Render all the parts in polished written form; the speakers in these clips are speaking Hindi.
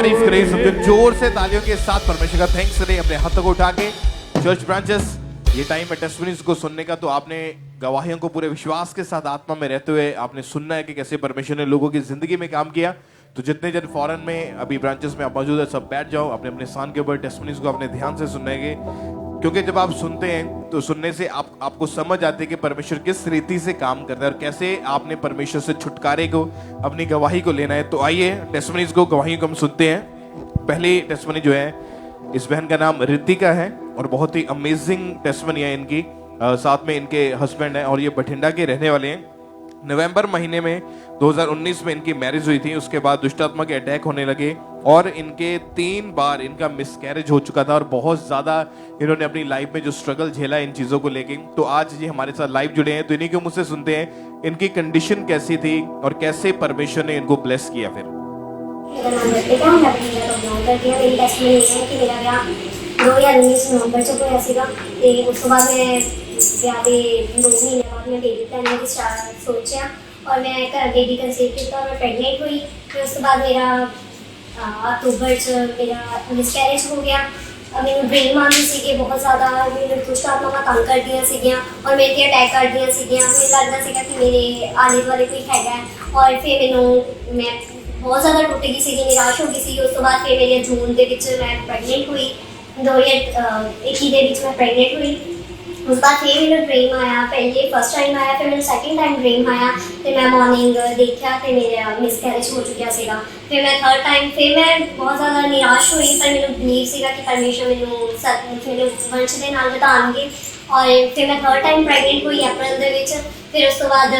तारीफ करें सबके जोर से तालियों के साथ परमेश्वर का थैंक्स करें अपने हाथों को उठा के। चर्च ब्रांचेस, ये टाइम है टेस्टिमनीज को सुनने का। तो आपने गवाहियों को पूरे विश्वास के साथ आत्मा में रहते हुए आपने सुनना है कि कैसे परमेश्वर ने लोगों की जिंदगी में काम किया। तो जितने जन फॉरेन में अभी ब्रांचेस में आप मौजूद है, सब बैठ जाओ, अपने अपने स्थान के ऊपर टेस्टिमनीज को अपने ध्यान से सुनेंगे, क्योंकि जब आप सुनते हैं तो सुनने से आपको समझ आती है कि परमेश्वर किस रीति से काम करता है और कैसे आपने परमेश्वर से छुटकारे को, अपनी गवाही को लेना है। तो आइए टेस्टिमनीज को, गवाहियों को हम सुनते हैं। पहली टेस्टिमनी जो है, इस बहन का नाम रितिका है और बहुत ही अमेजिंग टेस्टिमनी है इनकी। साथ में इनके हस्बैंड है और ये बठिंडा के रहने वाले हैं। नवंबर महीने में 2019 में इनकी मैरिज हुई थी। उसके बाद दुष्टात्मा के अटैक होने लगे और इनके 3 बार इनका मिसकैरेज हो चुका था और बहुत ज्यादा इन्होंने अपनी लाइफ में जो स्ट्रगल झेला इन चीजों को लेके। तो आज ये हमारे साथ लाइव जुड़े हैं, तो इन्हीं के मुझसे सुनते हैं इनकी कंडीशन कैसी थी और कैसे परमेश्वर ने इनको ब्लेस किया। फिर मेरा नाम रितिका है, मैं बठिंडा ਤੋਂ ਬਿਲੋਂਗ ਕਰਦੀ ਹਾਂ। ਮੇਰੀ टेस्टिमनी ਇਹ ਹੈ ਕਿ ਮੇਰਾ ਵਿਆਹ 2019 ਨਵੰਬਰ 'ਚ ਹੋਇਆ ਸੀਗਾ ਤੇ ਉਸ ਤੋਂ ਬਾਅਦ ਮੈਂ ਵਿਆਹ ਦੇ 2 ਮਹੀਨੇ ਬਾਅਦ ਮੈਂ ਬੇਬੀ ਪਲਾਨ ਦੀ ਸੋਚਿਆ और मैं घर बेबी कंसीव किया और मैं प्रेगनेंट हुई। फिर उसके बाद मेरा अक्टूबर च मेरा मिसकैरेज हो गया। मैंने ड्रीम आती सी बहुत ज़्यादा, मैंने दुष्ट आत्मावां तंग करदियां सीगियां और मेरे ते अटैक करदियां सीगियां। मैंने लगता सीगा कि मेरे आले दुआले कोई हैगा और फिर मैं बहुत ज़्यादा टुट गई सी, निराश हो गई सी। उस तो बाद फिर मेरे जून के मैं प्रेगनेंट हुई, 2021 के मैं प्रेगनेंट हुई। उस बाद फिर मेरा ड्रीम आया, पहले फर्स्ट टाइम आया, फिर मेरा सैकेंड टाइम ड्रीम आया। फिर मैं मॉर्निंग देखा तो मेरा मिसकैरेज हो चुका सीगा। फिर मैं थर्ड टाइम फिर मैं बहुत ज़्यादा निराश हुई, पर मैंने बिलीव सीगा कि परमेश्वर मैनू सचमुच मेरे वंश के नाल वधाउणगे। और फिर मैं थर्ड टाइम प्रेगनेंट हुई अप्रैल दे विच। फिर उस तो बाद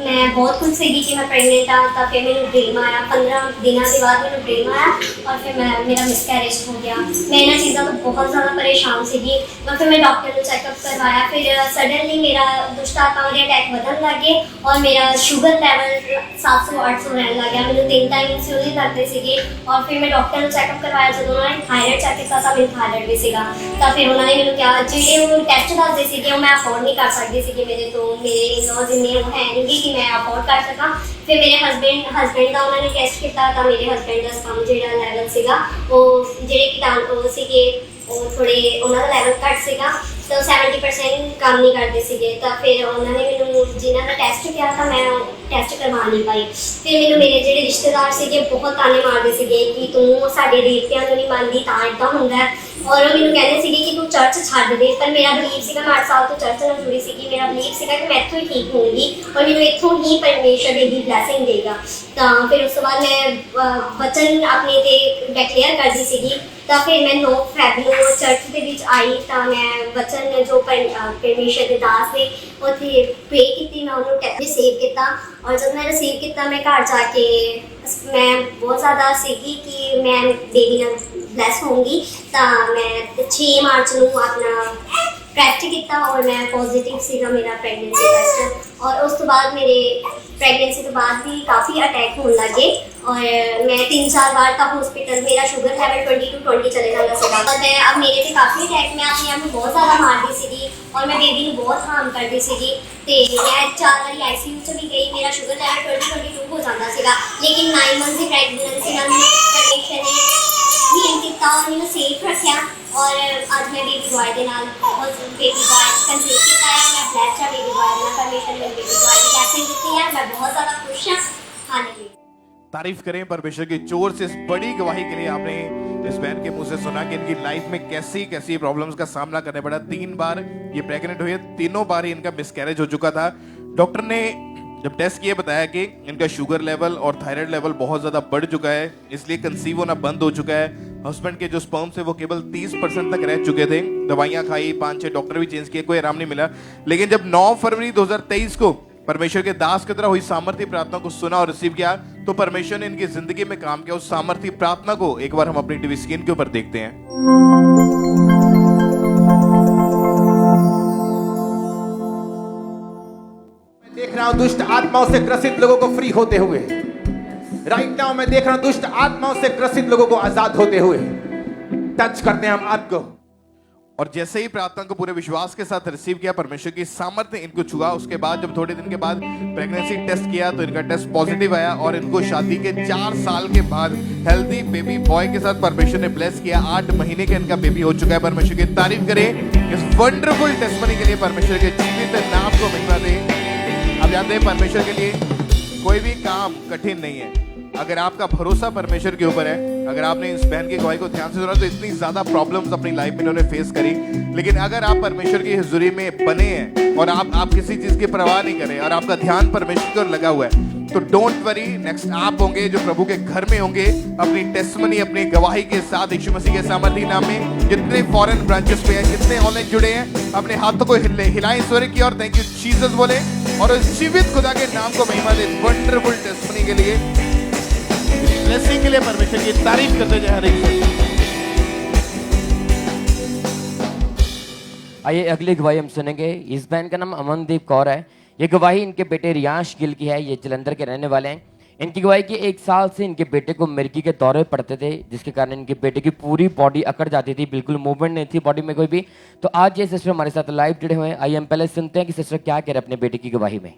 मैं बहुत खुश सी कि मैं प्रेगनेंट हाँ। तो फिर मैंने ड्रीम आया, 15 दिनों के बाद मैंने ड्रीम आया और फिर मेरा मिसकैरेज हो गया। मैं इन चीज़ों तो बहुत ज़्यादा परेशान सी। फिर मैं डॉक्टर को चैकअप करवाया। फिर सडनली मेरा दुष्ट आत्मावां दे अटैक बदन लग गए और मेरा शुगर लैवल 700-800 रहने लग गया। मैंने 3 टाइम इंसुलिन करते थे और फिर मैं डॉक्टर को चैकअप करवाया। जो उन्होंने थायराइड चेक किया था, मेरे थायराइड भी सीगा। तो फिर उन्होंने मैंने कहा जो टैसट दसते थे मैं अफोर्ड नहीं कर सकती थी, मेरे तो मेरे लॉज इन्ने है नहीं कि मैं अफोर्ड कर सका। फिर मेरे हसबैंड का उन्होंने टेस्ट किया तो मेरे हसबैंड का स्पम जो लैवल सीगा वो ਜਿਹੜੇ कीटाणु ਸੀਗੇ ਉਹ ਥੋੜੇ ਉਹਨਾਂ ਦਾ ਲੈਵਲ ਘੱਟ ਸੀਗਾ, तो 70% काम नहीं करते थे। तो फिर उन्होंने मैंने जिन्हों का टैसट किया था मैं टैसट करवा नहीं पाई। फिर मैंने मेरे जो रिश्तेदार से बहुत ताने मारते थे कि तू साढ़े देवतियों को नहीं मानती, तो इदा होंगे। और वो मैंने कहते थे कि तू चर्च छड्ड दे। पर मेरा बिलीव से मैं 8 साल तो चर्च नाल जुड़ी सी, मेरा बिलीव से कि मैं इतों ही ठीक होंगी और मैंने इतों ही परमेश्वर मेरी ब्लैसिंग देगा। तो फिर उस बाद मैं वचन अपने ते डिक्लेयर करती सी। तो फिर मैं 9 फरवरी चर्च के आई। तो मैं वचन जो परमेश्वर के दास ने उत्थे प्रे की, मैं उन्होंने रिसीव किया। और जब मैं रिसीव किया मैं घर जाके मैं बहुत ज़्यादा सीगी कि मैं बेबी नाल ब्लैस होंगी। तो मैं 6 मार्च को अपना टेस्ट किया और मैं पॉजिटिव सीगा मेरा प्रेगनेंसी टेस्ट। और उस तो बाद मेरे प्रेगनेंसी के बाद भी काफ़ी अटैक होने लगे और मैं 3-4 बार तक हॉस्पिटल, मेरा शुगर लेवल 20 चले जाता सीगा। मैं अब मेरे से काफ़ी अटैक, मैं अपने आप को बहुत ज़्यादा मारती सी और मैं बेबी को बहुत हार्म करती सी। तो मैं 4 बार ICU से भी गई, मेरा शुगर लेवल 22 हो जाता सीगा। लेकिन 9 मंथ की प्रेगनेंसी कंडीशन ने हील किया और मैंने सेफ रखा। और आज मैं बेबी बॉय के नाल बेबी बॉय कंसीव किया है। मैं ब्लैस है बेबी बॉय में, परमेश्वर ने बेबी बॉय की ब्लैसिंग दी है। मैं बहुत ज़्यादा खुश हाँ। हालेलुया। तारीफ करें परमेश्वर की जोर से। इस बड़ी गवाही के लिए आपने इस बहन के मुंह से सुना कि इनकी लाइफ में कैसी कैसी प्रॉब्लम्स का सामना करना पड़ा। 3 बार ये प्रेग्नेंट हुई, तीनों बार ही इनका मिसकैरेज हो चुका था। डॉक्टर ने जब टेस्ट किए बताया कि इनका शुगर लेवल और थायराइड लेवल बहुत ज़्यादा बढ़ चुका है, इसलिए कंसीव होना बंद हो चुका है। हस्बैंड के जो स्पर्म्स है वो केवल 30% तक रह चुके थे। दवाइयाँ खाई, 5-6 डॉक्टर भी चेंज किए, कोई आराम नहीं मिला। लेकिन जब 9 फरवरी 2023 को परमेश्वर के दास की तरह हुई सामर्थ्य प्रार्थना को सुना और रिसीव किया, तो परमेश्वर ने इनकी जिंदगी में काम किया। उस सामर्थ्य प्रार्थना को एक बार हम अपनी टीवी स्क्रीन के ऊपर देखते हैं। मैं देख रहा हूं दुष्ट आत्माओं से ग्रसित लोगों को फ्री होते हुए। राइट नाउ मैं देख रहा हूं दुष्ट आत्माओं से ग्रसित लोगों को आजाद होते हुए। टच करते हैं हम आपको। और जैसे ही प्रार्थना को पूरे विश्वास के साथ रिसीव किया, परमेश्वर की सामर्थ्य इनको छुआ। उसके बाद जब थोड़े दिन के बाद प्रेगनेंसी टेस्ट किया तो इनका टेस्ट पॉजिटिव आया और इनको शादी के 4 साल के बाद हेल्दी बेबी बॉय के साथ परमेश्वर ने ब्लेस किया। 8 महीने का इनका बेबी हो चुका है। परमेश्वर की तारीफ करें इस वंडरफुल टेस्टमनी के लिए। परमेश्वर के जीवित नाम को महिमा दे। आप जानते हैं परमेश्वर के लिए कोई भी काम कठिन नहीं है। अगर आपका भरोसा परमेश्वर के ऊपर है, अगर आपने इस बहन की गवाही को ध्यान से सुना तो इतनी ज्यादा प्रॉब्लम्स अपनी लाइफ में इन्होंने फेस करी, लेकिन अगर आप परमेश्वर की हुजूरी में बने हैं और आप किसी चीज की परवाह नहीं करें और आपका ध्यान परमेश्वर की ओर लगा हुआ है, तो डोंट वरी, नेक्स्ट आप होंगे जो प्रभु के घर में होंगे अपनी टेस्टमनी, अपनी गवाही के साथ यीशु मसीह के सामर्थी नाम में। जितने फॉरेन ब्रांचेस पे हैं, जितने ऑनलाइन जुड़े हैं, अपने हाथों को हिलाएं ईश्वर की और थैंक यू जीसस बोले और उस जीवित खुदा के नाम को महिमा दे। वंडरफुल टेस्टमनी के लिए, ब्लेसिंग के लिए परमेश्वर की तारीफ करते जाए हर एक। आइए अगली गवाही हम सुनेंगे। इस बहन का नाम अमनदीप कौर है। ये गवाही इनके बेटे रियांश गिल की है। ये जलंधर के रहने वाले हैं। इनकी गवाही की 1 साल से इनके बेटे को मिर्गी के दौरे पड़ते थे, जिसके कारण इनके बेटे की पूरी बॉडी अकड़ जाती थी, बिल्कुल मूवमेंट नहीं थी बॉडी में कोई भी। तो आज ये सिस्टर हमारे साथ लाइव जुड़े हुए हैं। आइए हम पहले सुनते हैं कि सिस्टर क्या कह रहे हैं अपने बेटे की गवाही में।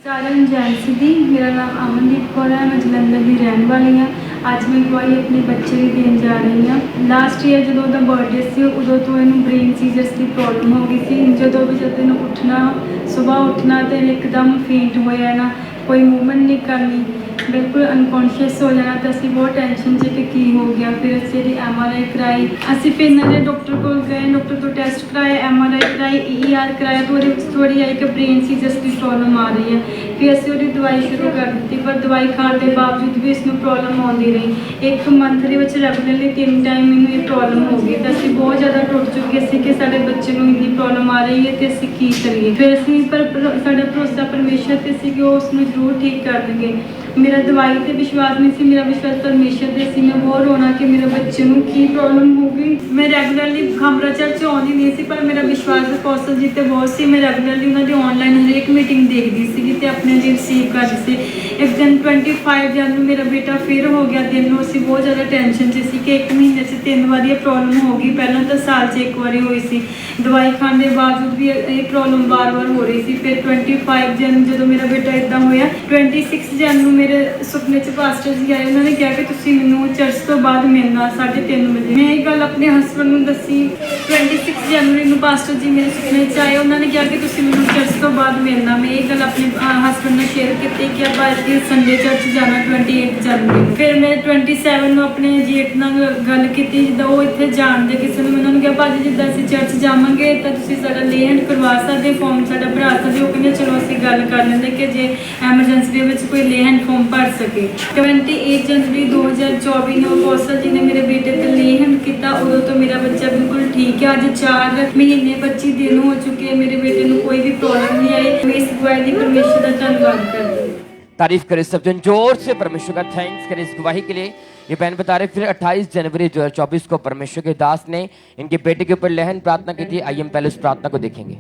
सारिਆਂ ਨੂੰ ਜੈ ਮਸੀਹ ਦੀ। मेरा नाम अमनदीप कौर है। मैं जलंधर की रहने वाली हाँ। ਅੱਜ मैं गवाही अपने बच्चे ਦੀ देन जा रही ਹਾਂ। ਲਾਸਟ ਈਅਰ ਜਦੋਂ ਉਹਦਾ ਬਰਥਡੇ ਸੀ ਉਦੋਂ ਤੋਂ ਇਹਨੂੰ ਬ੍ਰੇਨ ਸੀਜ਼ਰਸ ਦੀ ਪ੍ਰੋਬਲਮ ਹੋ ਗਈ ਸੀ। ਜਦੋਂ ਵੀ ਜਦ ਇਹਨੂੰ ਉੱਠਣਾ, ਸਵੇਰ ਉੱਠਣਾ ਤੇ ਇੱਕਦਮ ਫੇਂਟ ਹੋ ਜਾਣਾ, ਕੋਈ ਮੂਵਮੈਂਟ ਨਹੀਂ ਕਰਨੀ, ਬਿਲਕੁਲ ਅਨਕੌਂਸ਼ੀਅਸ ਹੋ ਜਾਣਾ। ਤਾਂ ਅਸੀਂ ਬਹੁਤ ਟੈਨਸ਼ਨ 'ਚ ਕਿ ਕੀ ਹੋ ਗਿਆ। ਫਿਰ ਅਸੀਂ ਇਹਦੀ MRI ਕਰਾਈ। ਅਸੀਂ ਫਿਰ ਇਹਨਾਂ ਦੇ ਡਾਕਟਰ ਕੋਲ ਗਏ, ਡਾਕਟਰ ਤੋਂ ਟੈਸਟ ਕਰਾਏ, MRI ਕਰਾਈ, ER ਕਰਾਇਆ ਤਾਂ ਉਹਦੇ ਵਿੱਚ ਥੋੜ੍ਹੀ ਆਈ ਕਿ ਬ੍ਰੇਨ ਸੀਜ਼ਰਸ ਦੀ ਪ੍ਰੋਬਲਮ ਆ ਰਹੀ ਹੈ। ਫਿਰ ਅਸੀਂ ਉਹਦੀ ਦਵਾਈ ਸ਼ੁਰੂ ਕਰ ਦਿੱਤੀ, ਪਰ ਦਵਾਈ ਖਾਣ ਦੇ ਬਾਵਜੂਦ ਵੀ ਇਸ ਨੂੰ ਪ੍ਰੋਬਲਮ ਆਉਂਦੀ ਰਹੀ। 1 ਮੰਥ ਦੇ ਵਿੱਚ ਰੈਗੂਲਰਲੀ 3 ਟਾਈਮ ਮੈਨੂੰ ਇਹ ਪ੍ਰੋਬਲਮ ਹੋ ਗਈ। ਤਾਂ ਅਸੀਂ ਬਹੁਤ ਜ਼ਿਆਦਾ ਟੁੱਟ ਚੁੱਕੇ ਸੀ ਕਿ ਸਾਡੇ ਬੱਚੇ ਨੂੰ ਇੰਨੀ ਪ੍ਰੋਬਲਮ ਆ ਰਹੀ ਹੈ ਤੇ ਅਸੀਂ ਕੀ ਕਰੀਏ। ਫਿਰ ਅਸੀਂ ਸਾਡਾ ਭਰੋਸਾ ਪਰਮੇਸ਼ਰ ਤੇ ਸੀ ਕਿ ਉਹ ਉਸ ਨੂੰ ਜ਼ਰੂਰ ਠੀਕ ਕਰ ਦੇਣਗੇ। ਮੇਰਾ ਦਵਾਈ ਤੇ ਵਿਸ਼ਵਾਸ ਨਹੀਂ ਸੀ, ਮੇਰਾ ਵਿਸ਼ਵਾਸ ਪਰਮੇਸ਼ਰ ਤੇ ਸੀ। ਮੈਂ ਬਹੁਤ ਰੋਣਾ ਕਿ ਮੇਰੇ ਬੱਚੇ ਨੂੰ ਕੀ ਪ੍ਰੋਬਲਮ ਹੋ ਗਈ। ਮੈਂ ਰੈਗੂਲਰਲੀ ਖੰਬਰਾ ਚਰਚ ਆਉਂਦੀ ਨਹੀਂ ਸੀ, ਪਰ ਮੇਰਾ ਵਿਸ਼ਵਾਸ ਅਪੋਸਟਲ ਜੀ ਤੇ ਬਹੁਤ ਸੀ। ਮੈਂ ਰੈਗੂਲਰਲੀ ਉਹਨਾਂ ਦੀ ਆਨਲਾਈਨ ਹਰੇਕ ਮੀਟਿੰਗ ਦੇਖਦੀ ਸੀਗੀ ਤੇ ਆਪਣੇ ਲਈ ਰਿਸੀਵ ਕਰਦੀ ਸੀ। ਇੱਕ ਦਿਨ 25 ਜਨ ਨੂੰ ਮੇਰਾ ਬੇਟਾ ਫਿਰ ਹੋ ਗਿਆ। ਦਿਨ ਨੂੰ ਅਸੀਂ ਬਹੁਤ ਜ਼ਿਆਦਾ ਟੈਨਸ਼ਨ 'ਚ ਸੀ ਕਿ 1 ਮਹੀਨੇ 'ਚ 3 ਵਾਰੀ ਇਹ ਪ੍ਰੋਬਲਮ ਹੋ ਗਈ। ਪਹਿਲਾਂ ਤਾਂ ਸਾਲ 'ਚ 1 ਵਾਰੀ ਹੋਈ ਸੀ। ਦਵਾਈ ਖਾਣ ਦੇ ਬਾਵਜੂਦ ਵੀ ਇਹ ਪ੍ਰੋਬਲਮ ਵਾਰ-ਵਾਰ ਹੋ ਰਹੀ ਸੀ। ਫਿਰ 25 ਜਨ ਜਦੋਂ ਮੇਰਾ ਬੇਟਾ ਇੱਦਾਂ ਹੋਇਆ, 26 ਜਨ ਨੂੰ ਮੇਰੇ ਸੁਪਨੇ 'ਚ ਪਾਸਟਰ ਜੀ ਆਏ। ਉਹਨਾਂ ਨੇ ਕਿਹਾ ਕਿ ਤੁਸੀਂ ਮੈਨੂੰ ਚਰਚ ਤੋਂ ਬਾਅਦ ਮਿਲਣਾ 3:30 ਵਜੇ। ਮੈਂ ਇਹ ਗੱਲ ਆਪਣੇ ਹਸਬੰਡ ਨੂੰ ਦੱਸੀ। 26 ਜਨਵਰੀ ਨੂੰ ਪਾਸਟਰ ਜੀ ਮੇਰੇ ਸੁਪਨੇ 'ਚ ਆਏ। ਉਹਨਾਂ ਨੇ ਕਿਹਾ ਕਿ ਤੁਸੀਂ ਮੈਨੂੰ ਚਰਚ ਤੋਂ ਬਾਅਦ ਮਿਲਣਾ। ਮੈਂ ਇਹ ਗੱਲ ਆਪਣੇ ਹਸਬੰਡ ਨਾਲ ਸ਼ੇਅਰ ਕੀਤੀ ਕਿ ਆਪਾਂ ਅੱਜ ਸੰਡੇ ਚਰਚ ਜਾਣਾ 28 ਜਨਵਰੀ। ਫਿਰ ਮੈਂ 27 ਨੂੰ ਆਪਣੇ ਜੇਠ ਨਾਲ ਗੱਲ ਕੀਤੀ, ਜਿੱਦਾਂ ਉਹ ਇੱਥੇ ਜਾਣਦੇ ਕਿਸੇ ਨੂੰ। ਉਹਨਾਂ ਨੂੰ ਕਿਹਾ ਭਾਜੀ ਜਿੱਦਾਂ ਅਸੀਂ ਚਰਚ ਜਾਵਾਂਗੇ ਤਾਂ ਤੁਸੀਂ ਸਾਡਾ ਲੇ ਹੈਂਡ ਕਰਵਾ ਸਕਦੇ, ਫਾਰਮ ਸਾਡਾ ਭਰਾ ਸਕਦੇ। ਉਹ ਕਹਿੰਦੇ ਚਲੋ ਅਸੀਂ ਗੱਲ ਕਰ ਲੈਂਦੇ ਕਿ ਜੇ ਐਮਰਜੈਂਸੀ ਦੇ ਵਿੱਚ ਕੋਈ ਲੇ ਹੈਂਡ ਫਾਰਮ ਭਰ ਸਕੇ। 28 ਜਨਵਰੀ 2024 ਨੂੰ ਅਪੋਸਟਲ ਜੀ ਨੇ ਮੇਰੇ ਬੇਟੇ ਤੇ ਲੇ ਹੈਂਡ ਕੀਤਾ। ਉਦੋਂ ਤੋਂ ਮੇਰਾ ਬੱਚਾ ਬਿਲਕੁਲ ਠੀਕ ਹੈ। ਅੱਜ 4 ਮਹੀਨੇ 25 ਦਿਨ ਹੋ ਚੁੱਕੇ। ਮੇਰੇ बेटे ਨੂੰ कोई भी प्रॉब्लम नहीं आई। मैं इस गवाही परमेश्वर का धन्यवाद करती हूँ। तारीफ करें सब जन जोर से परमेश्वर का थैंक्स करें इस गवाही के लिए। ये बहन बता रहे फिर 28 जनवरी 2024 को परमेश्वर के दास ने इनके बेटे के ऊपर लहन प्रार्थना की थी। आइए हम पहले उस प्रार्थना को देखेंगे।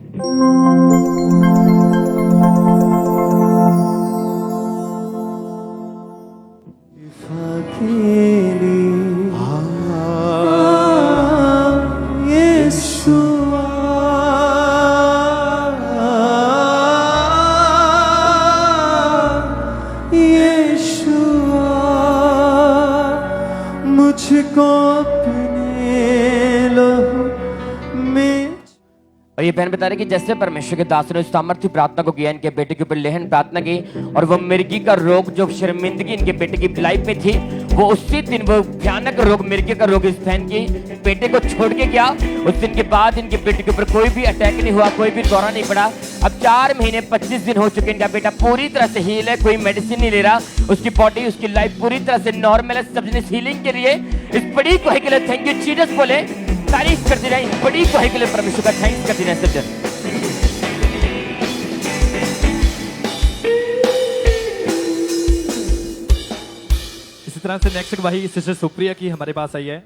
और ये बहन बता रहे कि जैसे परमेश्वर के दास ने उस सामर्थ्य प्रार्थना को किया, इनके बेटे के ऊपर लेहन प्रार्थना की और वो मिर्गी का रोग जो शर्मिंदगी इनके बेटे की लाइफ में थी, वो उसी दिन वो भयानक रोग मिर्गी का रोग इस बहन के बेटे को छोड़ के गया। उस दिन के बाद इनके बेटे के ऊपर कोई भी अटैक नहीं हुआ, कोई भी दौरा नहीं पड़ा। अब 4 महीने 25 दिन हो चुके। इनका बेटा पूरी तरह से हील है, कोई मेडिसिन नहीं ले रहा। उसकी बॉडी उसकी लाइफ पूरी तरह से नॉर्मल है। सब इस हीलिंग के लिए इस बड़ी गवाही के लिए थैंक यू जीसस बोले, तारीफ करते रहे। इस बड़ी गवाही के लिए परमेश्वर का थैंक्स करते रहे सज्जन। इसी तरह से नेक्स्ट गवाही सिस्टर सुप्रिया की हमारे पास आई है।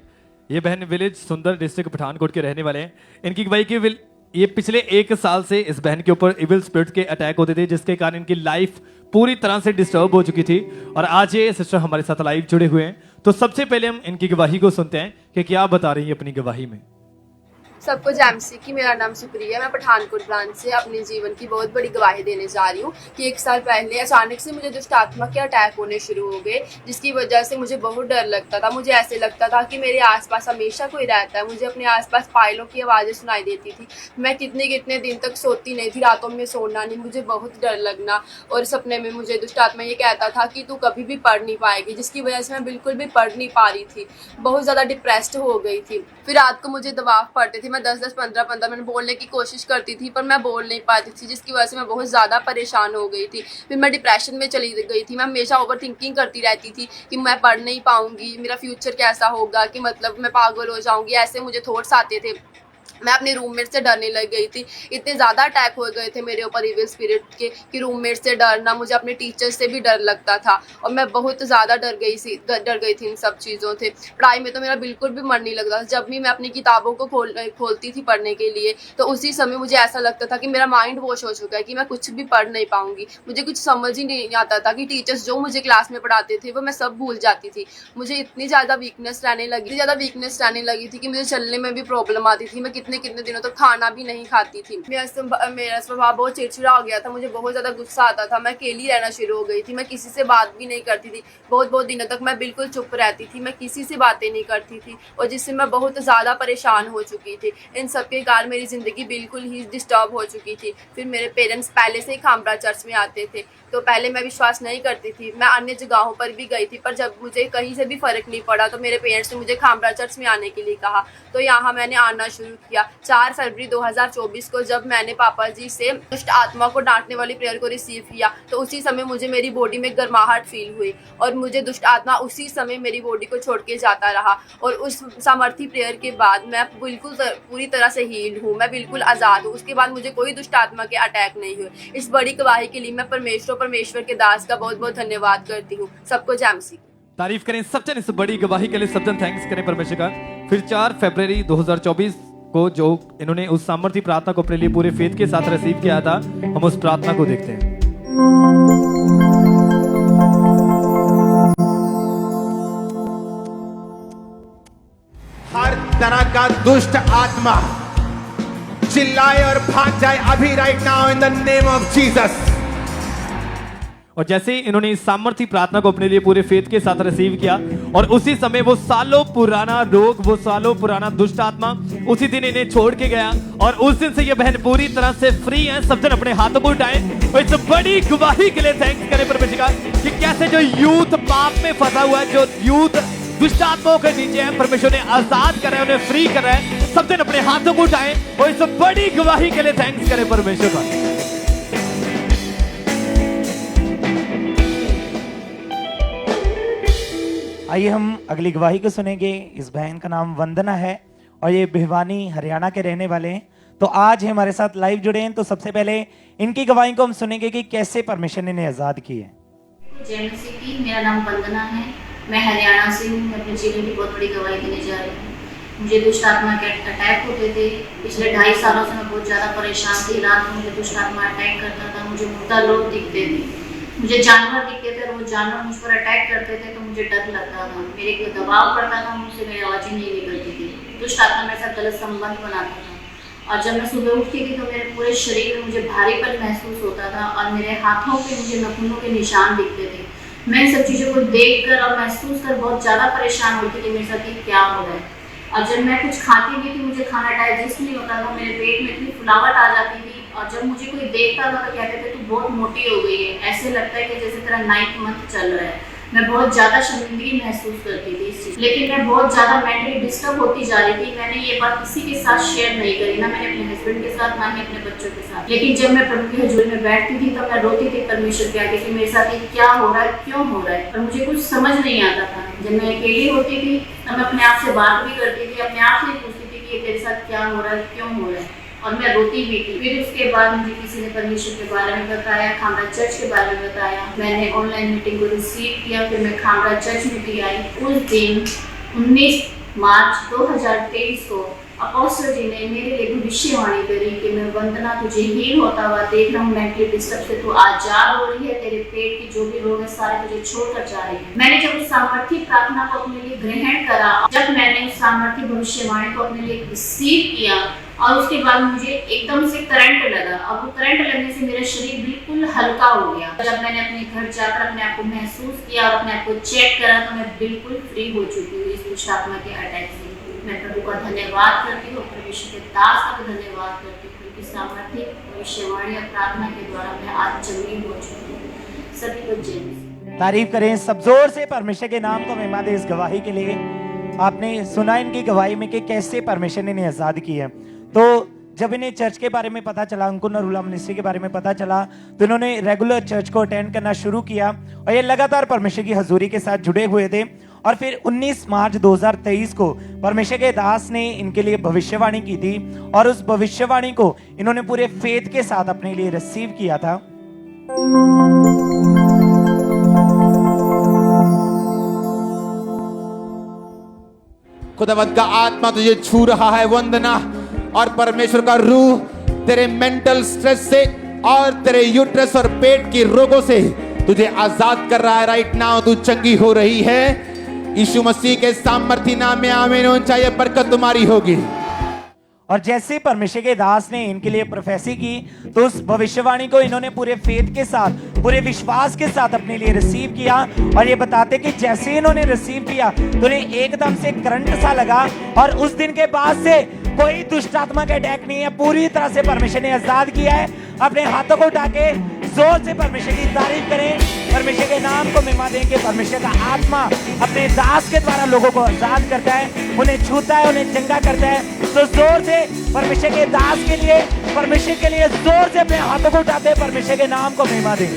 ये बहन विलेज सुंदर डिस्ट्रिक्ट पठानकोट के रहने वाले हैं। इनकी गवाही की ये पिछले 1 साल से इस बहन के ऊपर इविल स्पिरिट के अटैक होते थे, जिसके कारण इनकी लाइफ पूरी तरह से डिस्टर्ब हो चुकी थी। और आज ये सिस्टर हमारे साथ लाइव जुड़े हुए हैं। तो सबसे पहले हम इनकी गवाही को सुनते हैं कि क्या बता रही है अपनी गवाही में। सबको जैमसी की मेरा नाम सुप्रिया, मैं पठानकोट ब्रांच से अपने जीवन की बहुत बड़ी गवाही देने जा रही हूँ कि 1 साल पहले अचानक से मुझे दुष्ट आत्मा के अटैक होने शुरू हो गए, जिसकी वजह से मुझे बहुत डर लगता था। मुझे ऐसे लगता था कि मेरे आसपास हमेशा कोई रहता है। मुझे अपने आसपास पायलों की आवाज़ें सुनाई देती थी। मैं कितने दिन तक सोती नहीं थी, रातों में सोना नहीं, मुझे बहुत डर लगना। और सपने में मुझे दुष्ट आत्मा ये कहता था कि तू कभी भी पढ़ नहीं पाएगी, जिसकी वजह से मैं बिल्कुल भी पढ़ नहीं पा रही थी। बहुत ज़्यादा डिप्रेस्ड हो गई थी। फिर रात को मुझे दबाव पड़ते थे, मैं 10-10, 15-15 मिनट बोलने की कोशिश करती थी, पर मैं बोल नहीं पाती थी, जिसकी वजह से मैं बहुत ज़्यादा परेशान हो गई थी। फिर मैं डिप्रेशन में चली गई थी। मैं हमेशा ओवर थिंकिंग करती रहती थी कि मैं पढ़ नहीं पाऊँगी, मेरा फ्यूचर कैसा होगा, कि मतलब मैं पागल हो जाऊँगी, ऐसे मुझे थॉट्स आते थे। मैं अपने रूममेट से डरने लग गई थी। इतने ज़्यादा अटैक हो गए थे मेरे ऊपर इविल स्पिरिट के कि रूममेट से डरना, मुझे अपने टीचर से भी डर लगता था और मैं बहुत ज़्यादा डर गई थी इन सब चीज़ों से। पढ़ाई में तो मेरा बिल्कुल भी मन नहीं लगता था। जब भी मैं अपनी किताबों को खोलती थी पढ़ने के लिए, तो उसी समय मुझे ऐसा लगता था कि मेरा माइंड वॉश हो चुका है, कि मैं कुछ भी पढ़ नहीं पाऊँगी। मुझे कुछ समझ ही नहीं आता था कि टीचर्स जो मुझे क्लास में पढ़ाते थे वो मैं सब भूल जाती थी। मुझे इतनी ज़्यादा वीकनेस रहने लगी थी कि मुझे चलने में भी प्रॉब्लम आती थी। मैं कितने दिनों तक खाना भी नहीं खाती थी। मेरा स्वभाव बहुत चिड़चिड़ा हो गया था। मुझे बहुत ज़्यादा गुस्सा आता था। मैं अकेली रहना शुरू हो गई थी। मैं किसी से बात भी नहीं करती थी। बहुत दिनों तक मैं बिल्कुल चुप रहती थी। मैं किसी से बातें नहीं करती थी और जिससे मैं बहुत ज़्यादा परेशान हो चुकी थी। इन सब के कारण मेरी ज़िंदगी बिल्कुल ही डिस्टर्ब हो चुकी थी। फिर मेरे पेरेंट्स पहले से ही खामरा चर्च में आते थे, तो पहले मैं विश्वास नहीं करती थी। मैं अन्य जगहों पर भी गई थी, पर जब मुझे कहीं से भी फ़र्क नहीं पड़ा तो मेरे पेरेंट्स ने मुझे खामरा चर्च में आने के लिए कहा, तो यहाँ मैंने आना शुरू किया। 4 फरवरी 2024 को जब मैंने पापा जी से दुष्ट आत्मा को डांटने वाली प्रेयर को रिसीव किया, तो उसी समय मुझे मेरी बॉडी में गर्माहट फील हुई और मुझे दुष्ट आत्मा उसी समय मेरी बॉडी को छोड़ के जाता रहा। और उस सामर्थी प्रेयर के बाद मैं बिल्कुल पूरी तरह से हील हूँ। मैं बिल्कुल आज़ाद हूँ। उसके बाद मुझे कोई दुष्ट आत्मा के अटैक नहीं हुए। इस बड़ी गवाही के लिए मैं परमेश्वर के दास का बहुत धन्यवाद करती हूँ। सबको जैमसी। तारीफ करें सबजन इस बड़ी गवाही के लिए, सबजन थैंक्स करें परमेश्वर का। फिर 4 फरवरी 2024 को जो इन्होंने उस सामर्थी प्रार्थना को अपने लिए पूरे फेथ के साथ रिसीव किया था, हम उस प्रार्थना को देखते हैं। हर तरह का दुष्ट आत्मा चिल्लाए और भाग जाए अभी, right now in the name of Jesus. और जैसे ही इन्होंने इस सामर्थी प्रार्थना को अपने लिए पूरे फेथ के साथ रिसीव किया और उसी समय वो सालों पुराना रोग, वो सालों पुराना दुष्ट आत्मा उसी दिन इन्हें छोड़ के गया और उस दिन से ये बहन पूरी तरह से फ्री है। सब जन अपने हाथों को उठाएं और इस बड़ी गवाही के लिए थैंक्स करें परमेश्वर का कि कैसे जो यूथ पाप में फंसा हुआ है, जो यूथ दुष्ट आत्माओं के नीचे है, परमेश्वर ने आजाद कर रहा है, उन्हें फ्री कर रहा है। सब जन अपने हाथों को उठाएं और इस बड़ी गवाही के लिए थैंक्स करें परमेश्वर का। आइए हम अगली गवाही को सुनेंगे। इस बहन का नाम वंदना है और ये भिवानी हरियाणा के रहने वाले हैं। तो आज हमारे साथ लाइव जुड़े हैं, तो सबसे पहले इनकी गवाही को हम सुनेंगे कि कैसे परमेश्वर ने इन्हें आज़ाद किए। जय मसीह की, मेरा नाम वंदना है, मैं हरियाणा से हूँ। मैं अपने जीवन की बहुत बड़ी गवाही देने जा रही हूँ। मुझे दुष्ट आत्मा के अटैक होते थे। पिछले 2.5 सालों से मैं बहुत ज़्यादा परेशान थी। रात में मुझे दुष्ट आत्मा अटैक करता था। मुझे मुर्दा लोग दिखते थे, मुझे जानवर दिखते थे और वो जानवर मुझ पर अटैक करते थे तो मुझे डर लगता था। मेरे को दबाव पड़ता था, मुझसे मेरी आवाज़ ही नहीं निकलती थी। दुष्ट आत्मा मेरे साथ गलत संबंध बनाता था और जब मैं सुबह उठती थी तो मेरे पूरे शरीर में मुझे भारीपन महसूस होता था और मेरे हाथों पे मुझे नखूनों के निशान दिखते थे। मैं इन सब चीज़ों को देखकर और महसूस कर बहुत ज़्यादा परेशान होती थी मेरे साथ ये क्या हो रहा है। और जब मैं कुछ खाती भी थी, मुझे खाना डाइजेस्ट नहीं होता था। मेरे पेट में इतनी फुलावट आ जाती थी और जब मुझे कोई देखता था तो कहते थे तू बहुत मोटी हो गई है। ऐसे लगता है कि जैसे तेरा 9th मंथ चल रहा है। मैं बहुत ज़्यादा शर्मिंदगी महसूस करती थी इस चीज़, लेकिन मैं बहुत ज़्यादा मेंटली डिस्टर्ब होती जा रही थी। मैंने ये बात किसी के साथ शेयर नहीं करी, ना मैंने अपने हस्बैंड के साथ, ना ही अपने बच्चों के साथ। लेकिन जब मैं प्रभु की हजूरी में बैठती थी तो मैं रोती थी परमेश्वर के आगे कि मेरे साथ ये क्या हो रहा है, क्यों हो रहा है, और मुझे कुछ समझ नहीं आता था। जब मैं अकेली होती थी तो मैं अपने आप से बात भी करती थी, अपने आप से पूछती थी कि ये तेरे साथ क्या हो रहा है, क्यों हो रहा है, और मैं रोती भी थी। फिर उसके बाद मुझे किसी ने परमेश्वर के बारे में बताया, खामरा चर्च के बारे में बताया। मैंने ऑनलाइन मीटिंग को रिसीव किया, फिर मैं खामरा चर्च में भी आई। उस दिन 19 मार्च 2023 को अपोस्टल जी ने मेरे लिए भविष्यवाणी करी कि मैं वंदना तुझे हील होता हुआ देख रहा हूँ, मेंटली डिस्टर्ब से तू आजाद हो रही है, तेरे पेट की जो भी रोग है सारे तुझे छोड़कर जा रहे हैं। मैंने जब उस सामर्थ्य प्रार्थना को अपने लिए ग्रहण करा, जब मैंने उस सामर्थ्य भविष्यवाणी को अपने लिए रिसीव किया और उसके बाद मुझे एकदम से करंट लगा। अब वो करंट लगने से मेरा शरीर बिल्कुल हल्का हो गया। जब मैंने अपने घर जाकर अपने आप को महसूस किया और अपने आप को चेक करा तो मैं बिल्कुल फ्री हो चुकी हूँ इस दुष्ट आत्मा के अटैक से। मैं प्रभु का धन्यवाद करती हूँ, परमेश्वर के दास का भी धन्यवाद करती हूँ क्योंकि सामर्थ्य भविष्यवाणी और प्रार्थना के द्वारा मैं आज चंगी हो चुकी हूँ। सभी को जय मसीह। तारीफ करें सब जोर से परमेश्वर के नाम को महिमा दे इस गवाही के लिए। आपने सुना इनकी गवाही में कि कैसे परमेश्वर ने इन्हें आजाद किया है। तो जब इन्हें चर्च के बारे में पता चला, उनको नरूला मिनिस्ट्री के बारे में पता चला, तो इन्होंने रेगुलर चर्च को अटेंड करना शुरू किया और ये लगातार परमेश्वर की हजूरी के साथ जुड़े हुए थे। और फिर 19 मार्च 2023 को परमेश्वर के दास ने इनके लिए भविष्यवाणी की थी और उस भविष्यवाणी को इन्होंने पूरे फेथ के साथ अपने लिए रिसीव किया था। खुदावंद का आत्मा तुझे छू रहा है वंदना, और परमेश्वर का रूह तेरे मेंटल स्ट्रेस से और तेरे यूट्रस और पेट के रोगों से तुझे आजाद कर रहा है। राइट नाउ तू चंगी हो रही है यीशु मसीह के सामर्थी नाम में। आमीन। चाहिए बरकत तुम्हारी होगी। और जैसे परमेश्वर के दास ने इनके लिए प्रोफेसी की तो उस भविष्यवाणी को इन्होंने पूरे फेथ के साथ, पूरे विश्वास के साथ अपने लिए रिसीव किया। और ये बताते कि जैसे इन्होंने रिसीव किया तो इन्हें एकदम से करंट सा लगा और उस दिन के बाद से कोई दुष्ट आत्मा का अटैक नहीं है। पूरी तरह से परमेश्वर ने आजाद किया है। अपने हाथों को उठा के जोर से परमेश्वर की तारीफ करें, परमेश्वर के नाम को महिमा दें कि परमेश्वर का आत्मा अपने दास के द्वारा लोगों को आजाद करता है, उन्हें छूता है, उन्हें चंगा करता है। तो जोर से परमेश्वर के दास के लिए, परमेश्वर के लिए जोर से अपने हाथों को उठाते हैं, परमेश्वर के नाम को महिमा दें।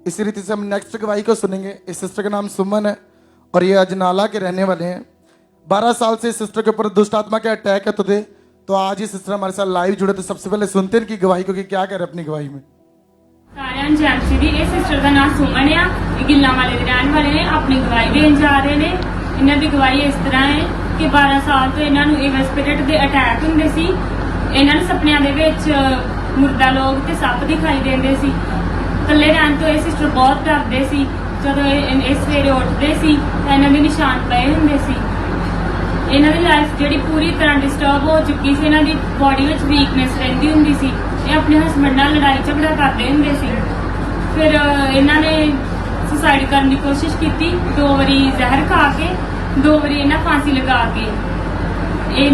इसी रीति से हम नेक्स्ट गवाही को सुनेंगे। इस सिस्टर का नाम सुमन है और ये अजनाला के रहने वाले हैं। 12 साल से सिस्टर के ऊपर दुष्ट आत्मा के अटैक है तुझे, तो आज ही सिस्टर हमारे साथ लाइव जुड़े। तो सबसे पहले सुनते हैं इनकी गवाही को कि क्या कह रहे अपनी गवाही में। ਸਾਰਿਆਂ ਜੈਮਸੀ ਦੀ ਇਹ ਸਿਸਟਰ ਦਾ ਨਾਮ ਸੁਮਨ ਆ, ਇਹ ਗਿੱਲਾਂ ਵਾਲੇ ਦੇ ਰਹਿਣ ਵਾਲੇ ਨੇ, ਆਪਣੀ ਗਵਾਹੀ ਦੇਣ ਜਾ ਰਹੇ ਨੇ। ਇਹਨਾਂ ਦੀ ਗਵਾਹੀ ਇਸ ਤਰ੍ਹਾਂ ਹੈ ਕਿ 12 ਸਾਲ ਤੋਂ ਇਹਨਾਂ ਨੂੰ ਇਵਲ ਸਪਿਰਿਟ ਦੇ ਅਟੈਕ ਹੁੰਦੇ ਸੀ। ਇਹਨਾਂ ਨੂੰ ਸੁਪਨਿਆਂ ਦੇ ਵਿੱਚ ਮੁਰਦਾ ਲੋਕ ਤੇ ਸੱਪ ਦਿਖਾਈ ਦਿੰਦੇ ਸੀ। ਇਕੱਲੇ ਰਹਿਣ ਤੋਂ ਇਹ ਸਿਸਟਰ ਬਹੁਤ ਡਰਦੇ ਸੀ। ਜਦੋਂ ਇਹ ਸਵੇਰੇ ਉੱਠਦੇ ਸੀ ਤਾਂ ਇਹਨਾਂ ਦੇ ਨਿਸ਼ਾਨ ਪਏ ਹੁੰਦੇ ਸੀ। ਇਹਨਾਂ ਦੀ ਲਾਈਫ ਜਿਹੜੀ ਪੂਰੀ ਤਰ੍ਹਾਂ ਡਿਸਟਰਬ ਹੋ ਚੁੱਕੀ ਸੀ। ਇਹਨਾਂ ਦੀ ਬੋਡੀ ਵਿੱਚ ਵੀਕਨੈਸ ਰਹਿੰਦੀ ਹੁੰਦੀ ਸੀ। ਇਹ ਆਪਣੇ ਹਸਬੈਂਡ ਨਾਲ ਲੜਾਈ ਝਗੜਾ ਕਰਦੇ ਹੁੰਦੇ ਸੀ। ਫਿਰ ਇਹਨਾਂ ਨੇ ਸੁਸਾਈਡ ਕਰਨ ਦੀ ਕੋਸ਼ਿਸ਼ ਕੀਤੀ, 2 ਵਾਰੀ ਜ਼ਹਿਰ ਖਾ ਕੇ, 2 ਵਾਰੀ ਇਹਨਾਂ ਫਾਂਸੀ ਲਗਾ ਕੇ। ਇਹ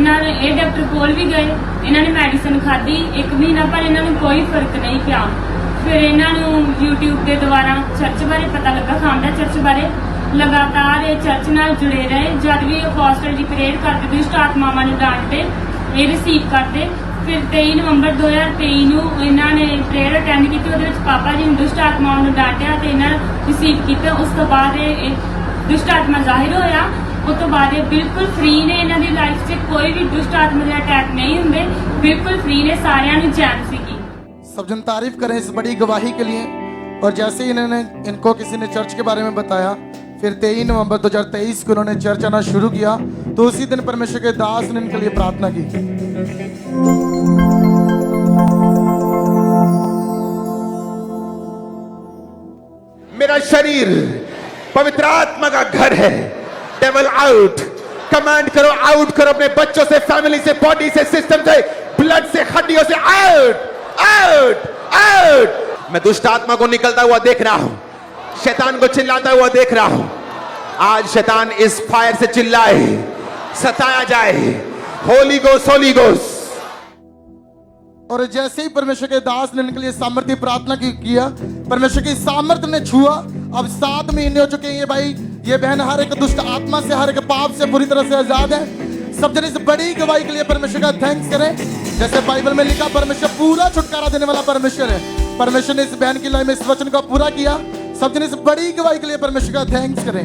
ਡਾਕਟਰ ਕੋਲ ਵੀ ਗਏ, ਇਹਨਾਂ ਨੇ ਮੈਡੀਸਨ ਖਾਧੀ 1 ਮਹੀਨਾ, ਪਰ ਇਹਨਾਂ ਨੂੰ ਕੋਈ ਫਰਕ ਨਹੀਂ ਪਿਆ। ਫਿਰ ਇਹਨਾਂ ਨੂੰ YouTube ਦੇ ਦੁਆਰਾ ਚਰਚ ਬਾਰੇ ਪਤਾ ਲੱਗਾ, ਖਾਂਦਾ ਚਰਚ ਬਾਰੇ। ਲਗਾਤਾਰ ਇਹ ਚਰਚ ਨਾਲ ਜੁੜੇ ਰਹੇ। ਜਦ ਵੀ ਅਪੋਸਟਲ ਜੀ ਪ੍ਰੇਅਰ ਕਰਦੇ ਦੁਸ਼ਟ ਆਤਮਾਵਾਂ ਨੂੰ ਡਾਂਟਦੇ, ਇਹ ਰਿਸੀਵ ਕਰਦੇ। ਫਿਰ 23 ਨਵੰਬਰ 2023 ਨੂੰ ਇਹਨਾਂ ਨੇ ਪ੍ਰੇਅਰ ਅਟੈਂਡ ਕੀਤੀ। ਉਹਦੇ ਵਿੱਚ ਪਾਪਾ ਜੀ ਨੇ ਦੁਸ਼ਟ ਆਤਮਾਵਾਂ ਨੂੰ ਡਾਂਟਿਆ ਤੇ ਇਹਨਾਂ ਰਿਸੀਵ ਕੀਤਾ। ਉਸ ਤੋਂ ਬਾਅਦ ਇਹ ਦੁਸ਼ਟ ਆਤਮਾ ਜ਼ਾਹਿਰ ਹੋਇਆ। ਉਸ ਤੋਂ ਬਾਅਦ ਇਹ ਬਿਲਕੁਲ ਫ੍ਰੀ ਨੇ। ਇਹਨਾਂ ਦੀ ਲਾਈਫ 'ਚ ਕੋਈ ਵੀ ਦੁਸ਼ਟ ਆਤਮਾ ਦੇ ਅਟੈਕ नहीं ਹੁੰਦੇ, बिल्कुल फ्री ने। सारियां ਨੂੰ जैमसी की सब जन तारीफ करें इस बड़ी गवाही के लिए। और जैसे ही इनको किसी ने चर्च के बारे में बताया, फिर 23 नवंबर 2023 को उन्होंने चर्च आना शुरू किया। तो उसी दिन परमेश्वर के दास ने इनके लिए प्रार्थना की। मेरा शरीर पवित्र आत्मा का घर है। डेविल आउट, कमांड करो, आउट करो अपने बच्चों से, फैमिली से, बॉडी से, सिस्टम से, ब्लड से, हड्डियों से, आउट आउट आउट। मैं दुष्ट आत्मा को निकलता हुआ देख रहा हूं, शैतान को चिल्लाता हुआ देख रहा हूं। आज शैतान इस फायर से चिल्लाए, सताया जाए। Holi ghost, Holi ghost. और जैसे ही परमेश्वर के दास ने इनके लिए सामर्थ्य प्रार्थना किया, परमेश्वर की सामर्थ्य ने छुआ। अब 7 महीने हो चुके हैं ये भाई, ये बहन हर एक दुष्ट आत्मा से, हर एक पाप से पूरी तरह से आजाद है। सब जन इस बड़ी गवाही के लिए परमेश्वर का थैंक्स करें। जैसे बाइबल में लिखा, परमेश्वर पूरा छुटकारा देने वाला परमेश्वर है। परमेश्वर ने इस बहन की लाइफ में इस वचन को पूरा किया। सब जन इस बड़ी गवाही के लिए परमेश्वर का थैंक्स करें।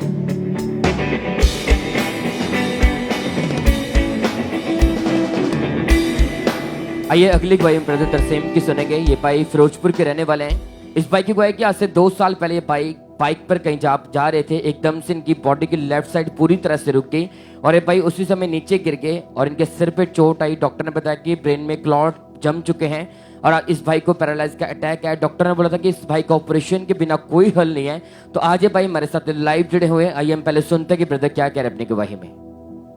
आइए अगली गवाही हम ब्रदर तरसेम की सुनेंगे। ये भाई फिरोजपुर के रहने वाले हैं। इस भाई की गवाही कि आज से 2 साल पहले ये बाइक पर कहीं जा रहे थे, एकदम से इनकी बॉडी की लेफ्ट साइड पूरी तरह से रुक गई और ये भाई उसी समय नीचे गिर गए और इनके सिर पे चोट आई। डॉक्टर ने बताया कि ब्रेन में क्लॉट जम चुके हैं और इस भाई को पैरालाइज का अटैक है। डॉक्टर ने बोला था कि इस भाई का ऑपरेशन के बिना कोई हल नहीं है। तो आज ये भाई हमारे साथ लाइव जुड़े हुए हैं। आइए हम पहले सुनते हैं कि ब्रदर क्या कह रहे हैं अपनी गवाही में।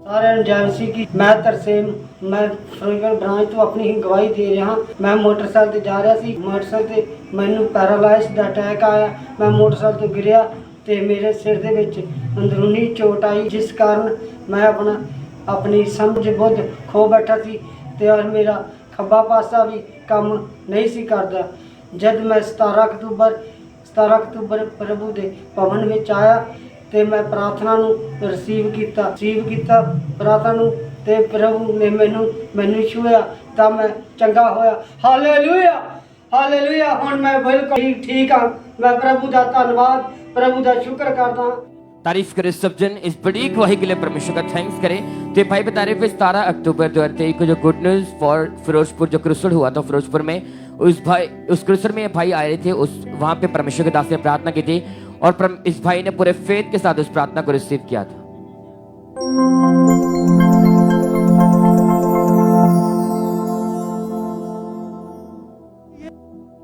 सारे एजेंसी की मैं तरसेम मैं फिरोजपुर ब्रांच तो अपनी ही गवाही दे रहा। मैं मोटरसाइकिल ते जा रहा सी, मोटरसाइकिल ते मैनू पैरालाइज दा अटैक आया। मैं मोटरसाइकिल तो गिरिया ते मेरे सिर दे विच अंदरूनी चोट आई, जिस कारण मैं अपनी समझ बुझ खो बैठा सी ते और मेरा खब्बा पासा भी काम नहीं सी करदा। जब मैं 17 अक्तूबर प्रभु दे भवन विच आया ते मैं प्रार्थना नूं रिसीव कीता प्रार्थना नूं ते प्रभु ने मैनू छुआ तां मैं चंगा होया। हालेलुया हुण मैं बिल्कुल ठीक हाँ। मैं प्रभु दा धन्नवाद, प्रभु दा शुक्र करदा। तारीफ करे सब जन। इस बड़ी गवाही के लिए परमेश्वर का थैंक्स करें। तो ये भाई बता रहे थे 17 अक्टूबर 2023 को जो गुड न्यूज फॉर फिरोजपुर जो क्रूसड हुआ था फिरोजपुर में, उस क्रूसड में भाई आए थे, वहां पे परमेश्वर के दास ने प्रार्थना की थी और इस भाई ने पूरे फेथ के साथ उस प्रार्थना को रिसीव किया था।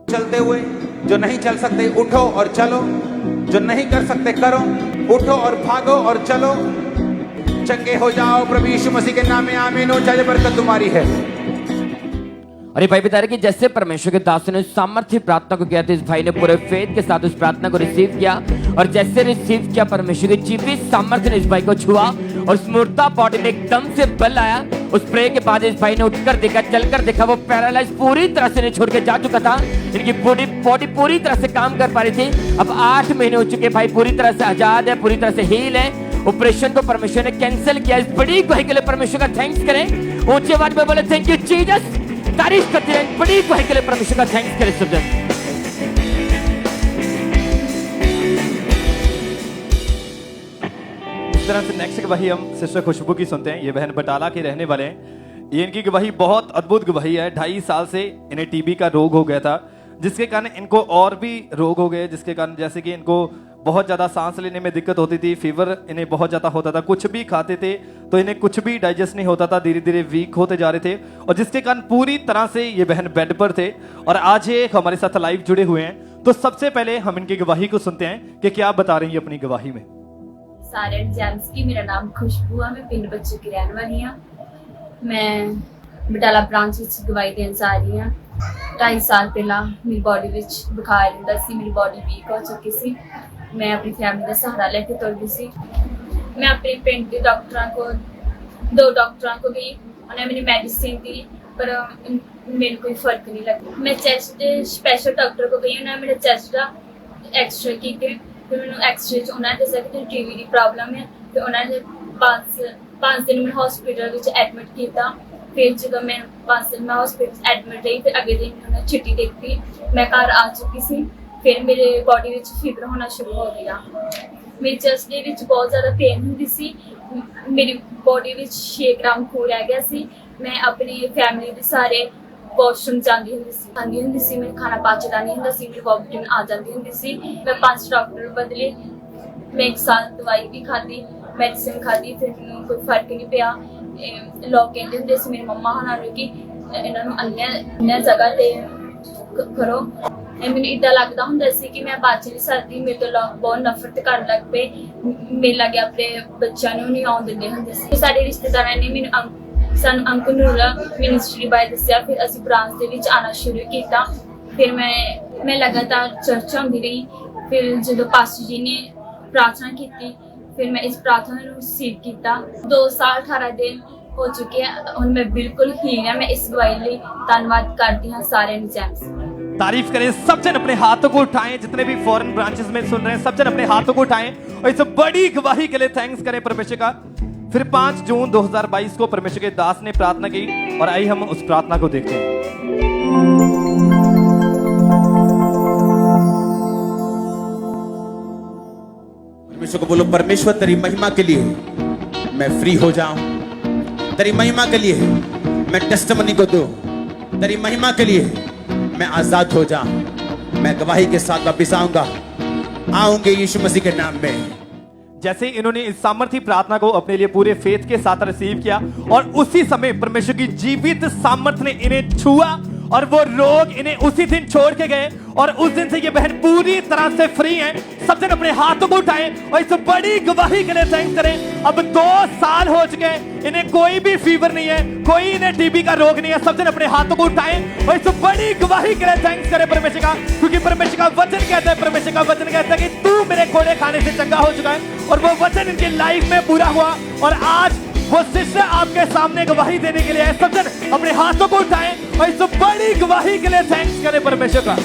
चलते हुए जो नहीं चल सकते उठो और चलो, जो नहीं कर सकते करो, उठो और भागो और चलो, चंगे हो जाओ प्रभु यीशु मसीह के नाम में आमीन। हो जाए बरकत तुम्हारी है। और ये भाई बता रहे कि जैसे परमेश्वर के दास ने सामर्थ्य प्रार्थना को किया था, इस भाई ने पूरे फेथ के साथ उस प्रार्थना को रिसीव किया और जैसे रिसीव किया परमेश्वर के जीवित सामर्थ्य ने इस भाई को छुआ और उस मुर्दा बॉडी में एकदम से बल आया। उस प्रे के बाद इस भाई ने उठकर देखा, चलकर देखा, वो पैरालाइज पूरी तरह से नहीं छोड़ के जा चुका था। इनकी बॉडी पूरी तरह से काम कर पा रही थी। अब 8 महीने हो चुके, भाई पूरी तरह से आजाद है, पूरी तरह से हील है। ऑपरेशन को परमेश्वर ने कैंसिल किया। इस बड़ी गवाही के लिए परमेश्वर का थैंक्स करें। ऊंची आवाज में बोले थैंक यू जीसस। तारीफ करते हैं बड़ी गवाही के लिए परमेश्वर का थैंक्स करें सब जन। इस तरह से नेक्स्ट गवाही हम सिस्टर खुशबू की सुनते हैं। ये बहन बटाला के रहने वाले हैं। ये इनकी गवाही बहुत अद्भुत गवाही है। 2.5 साल से इन्हें टीबी का रोग हो गया था, जिसके कारण इनको और भी रोग हो गए, जिसके कारण जैसे कि इनको बहुत ज़्यादा सांस लेने में दिक्कत होती थी, फीवर इन्हें बहुत ज़्यादा होता था, कुछ भी खाते थे तो इन्हें कुछ भी डाइजेस्ट नहीं होता था, धीरे धीरे वीक होते जा रहे थे और जिसके कारण पूरी तरह से ये बहन बेड पर थे और आज ये हमारे साथ लाइव जुड़े हुए हैं। तो सबसे पहले हम इनकी गवाही को सुनते हैं कि क्या बता रही है अपनी गवाही में। सारे जेम्स की मेरा नाम खुशबू है, मैं पिंड बच्चे की रहने वाली हाँ। मैं बटाला ब्रांच ਵਿੱਚ गवाही देन जा रही हाँ। 2.5 साल पहला मेरी बॉडी ਵਿੱਚ बुखार रहता सी, मेरी बॉडी वीक हो चुकी सी। मैं अपनी फैमिली का सहारा लेके तुर गई सी। मैं अपने पिंड के डॉक्टरों को 2 डॉक्टरों को गई, उन्होंने मेरी मेडिसिन दी पर मेरे कोई फर्क नहीं लगा। मैं चेस्ट स्पेशल डॉक्टर को गई, उन्होंने मेरे चेस्ट का एक्सरे किए। फिर मैंने एक्सरे उन्होंने दसा कि टीवी की प्रॉब्लम है। फिर उन्होंने 5 दिन मैं हॉस्पिटल में एडमिट किया। फिर जो मैं 5 दिन में हॉस्पिटल एडमिट रही, फिर अगले दिन उन्होंने चिट्ठी देखी, मैं घर आ चुकी सी। फिर मेरे बॉडी में फीवर होना शुरू हो गया। मेरी चेस्ट के विच बहुत ज़्यादा पेन होंदी सी। मेरी बॉडी में 6 ग्राम खून रह गया सी। मैं अपनी फैमिली के सारे वॉशरूम जाती होंदी सी। मेरा खाना पचदा नहीं होंदा सी, मेरी वॉमिटिंग आ जाती होंदी सी। मैं 5 डॉक्टर बदले, मैं 1 साल दवाई भी खाधी, मेडिसिन खाधी, फिर कोई फर्क नहीं पिया। लोग कहते होंदे सी मेरी मम्मा होना कि इन्होंने अन्य जगह ते करो। मैंने इदा लगता होंदा सी कि मैं बच नहीं सकती, मेरे तो लोग बहुत नफरत कर लग पे। मेरे लगे अपने बच्चों को नहीं आउण दिंदे होंदे सी। साडे रिश्तेदारां ने मैनूं सन अंकल नूरा मिनिस्ट्री बारे दस्सिया। फिर असीं ब्रांच दे विच आना शुरू किया। फिर मैं लगातार चर्च आउंदी रही। फिर जो पास्टर जी ने प्रार्थना की, फिर मैं इस प्रार्थना को रिसीव किया। 2 साल 18 दिन हो चुके हैं, हुण मैं बिल्कुल हील है। मैं इस गवाही लई धन्नवाद करती हाँ सारे जेम्स। तारीफ करें सब जन, अपने हाथों को उठाएं। जितने भी फॉरेन ब्रांचेस में सुन रहे हैं सब जन अपने हाथों को उठाएं और इस बड़ी गवाही के लिए थैंक्स करें परमेश्वर का। फिर 5 जून 2022 को परमेश्वर के दास ने प्रार्थना की और आइए हम उस प्रार्थना को देखते हैं। परमेश्वर को बोलो, परमेश्वर तेरी महिमा के लिए मैं फ्री हो जाऊं, तेरी महिमा के लिए मैं टेस्टिमनी को दूं। तेरी महिमा के लिए मैं आजाद हो जाऊं। मैं गवाही के साथ वापिस आऊंगे यीशु मसीह के नाम में। जैसे इन्होंने इस सामर्थी प्रार्थना को अपने लिए पूरे फेथ के साथ रिसीव किया और उसी समय परमेश्वर की जीवित सामर्थ ने इन्हें छुआ और वो रोग इन्हें उसी दिन छोड़ के गए और उस दिन से ये बहन पूरी तरह से फ्री हैं। सब जन अपने हाथों को उठाएं और इस बड़ी गवाही के लिए थैंक्स करें। अब 2 साल हो चुके हैं, इन्हें कोई भी फीवर नहीं है, कोई इन्हें टीबी का रोग नहीं है। सब जन अपने हाथों को उठाएं और इस बड़ी गवाही के लिए थैंक्स करें परमेश्वर का, क्योंकि परमेश्वर का वचन कहता है, परमेश्वर का वचन कहता है कि तू मेरे कोड़े खाने से चंगा हो चुका है और वो वचन इनकी लाइफ में पूरा हुआ और आज वो शिष्य आपके सामने गवाही देने के लिए है। सब जन अपने हाथों को उठाएं और इस बड़ी गवाही के लिए थैंक्स करें परमेश्वर का।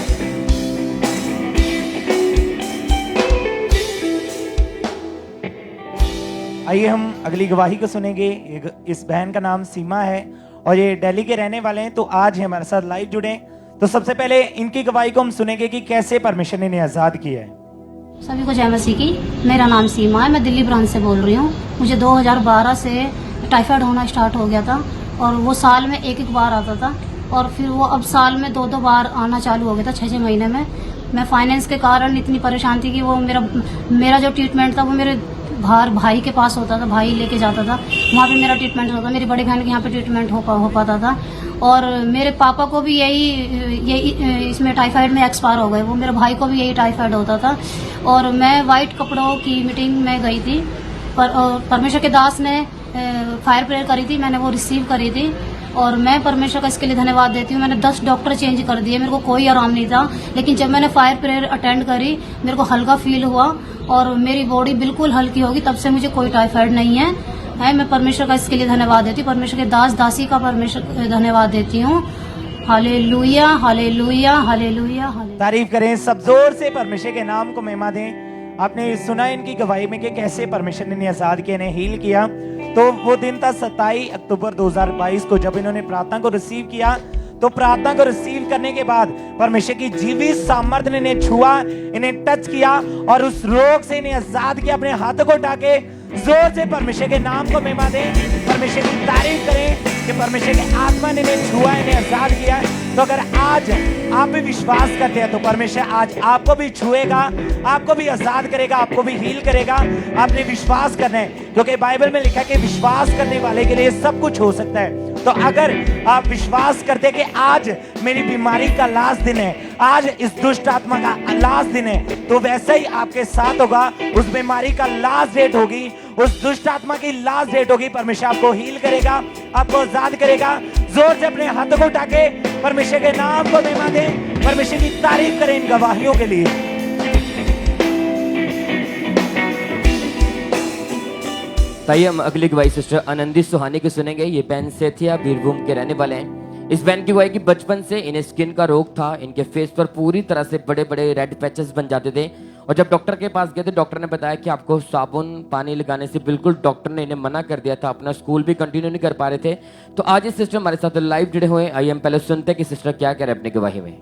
आइए हम अगली गवाही को सुनेंगे। इस बहन का नाम सीमा है और ये दिल्ली के रहने वाले हैं, तो आज ये हमारे साथ लाइव जुड़े। तो सबसे पहले इनकी गवाही को हम सुनेंगे कि कैसे परमेश्वर ने इन्हें आजाद किया है। सभी को जय मसीह की। मेरा नाम सीमा है, मैं दिल्ली ब्रांच से बोल रही हूँ। मुझे 2012 से टाइफाइड होना स्टार्ट हो गया था और वो साल में एक बार आता था और फिर वो अब साल में 2 बार आना चालू हो गया था 6 महीने में। मैं फाइनेंस के कारण इतनी परेशान थी कि वो मेरा जो ट्रीटमेंट था वो मेरे बाहर भाई के पास होता था, भाई लेके जाता था, वहाँ पे मेरा ट्रीटमेंट होता था। मेरी बड़ी बहन के यहाँ पे ट्रीटमेंट हो पाता था और मेरे पापा को भी यही इसमें टाइफाइड में एक्सपायर हो गए। वो मेरे भाई को भी यही टाइफाइड होता था और मैं वाइट कपड़ों की मीटिंग में गई थी परमेश्वर के दास ने फायर प्रेयर करी थी, मैंने वो रिसीव करी थी और मैं परमेश्वर का इसके लिए धन्यवाद देती हूँ। मैंने 10 डॉक्टर चेंज कर दिए, मेरे को कोई आराम नहीं था, लेकिन जब मैंने फायर प्रेयर अटेंड करी मेरे को हल्का फील हुआ और मेरी बॉडी बिल्कुल हल्की होगी। तब से मुझे कोई टाइफाइड नहीं है। मैं परमेश्वर का इसके लिए धन्यवाद देती हूँ, परमेश्वर के दास दासी का परमेश्वर धन्यवाद देती हूँ। Hallelujah hallelujah hallelujah. तारीफ करें, सब जोर से परमेश्वर के नाम को महिमा दें। आपने सुना इनकी गवाही में कि कैसे परमेश्वर ने आजाद किया, इन्हें हील किया। तो वो दिन था 27 अक्टूबर 2022 को, जब इन्होंने प्रार्थना को रिसीव किया। तो प्रार्थना को रिसीव करने के बाद परमेश्वर की जीवित सामर्थ्य ने इन्हें छुआ, इन्हें टच किया और उस रोग से इन्हें आजाद किया। अपने हाथों को उठा के जोर से परमेश्वर के नाम को महिमा दें, परमेश्वर की तारीफ करें कि परमेश्वर की आत्मा ने इन्हें छुआ, इन्हें आजाद किया। तो अगर आज आप भी विश्वास करते हैं तो परमेश्वर आज आपको भी छुएगा, आपको भी आजाद करेगा, आपको भी हील करेगा। आपने विश्वास करना है, क्योंकि बाइबल में लिखा है कि विश्वास करने वाले के लिए सब कुछ हो सकता है। तो अगर आप विश्वास करते हैं कि आज मेरी बीमारी का लास्ट दिन है, आज इस दुष्ट आत्मा का लास्ट दिन है, तो वैसे ही आपके साथ होगा। उस बीमारी का लास्ट डेट होगी, उस दुष्ट आत्मा की लास्ट डेट होगी। परमेश्वर आपको हील करेगा, आपको आजाद करेगा। जोर से अपने हाथों को उठा के परमेश्वर के नाम को महिमा दें, परमेश्वर की तारीफ करें इन गवाहियों के लिए। ताइए हम अगली गवाही सिस्टर आनंदी सुहानी की सुनेंगे। ये बहन सेठिया बीरभूम के रहने वाले हैं। इस बहन की गवाही की बचपन से इन्हें स्किन का रोग था। इनके फेस पर पूरी तरह से बड़े बड़े रेड पैचेस बन जाते थे और जब डॉक्टर के पास गए थे डॉक्टर ने बताया कि आपको साबुन पानी लगाने से बिल्कुल डॉक्टर ने इन्हें मना कर दिया था, अपना स्कूल भी कंटिन्यू नहीं कर पा रहे थे। तो आज ये सिस्टर हमारे साथ लाइव जुड़े हुए हैं। आइए हम पहले सुनते हैं कि सिस्टर क्या कह रहे हैं अपनी गवाही में।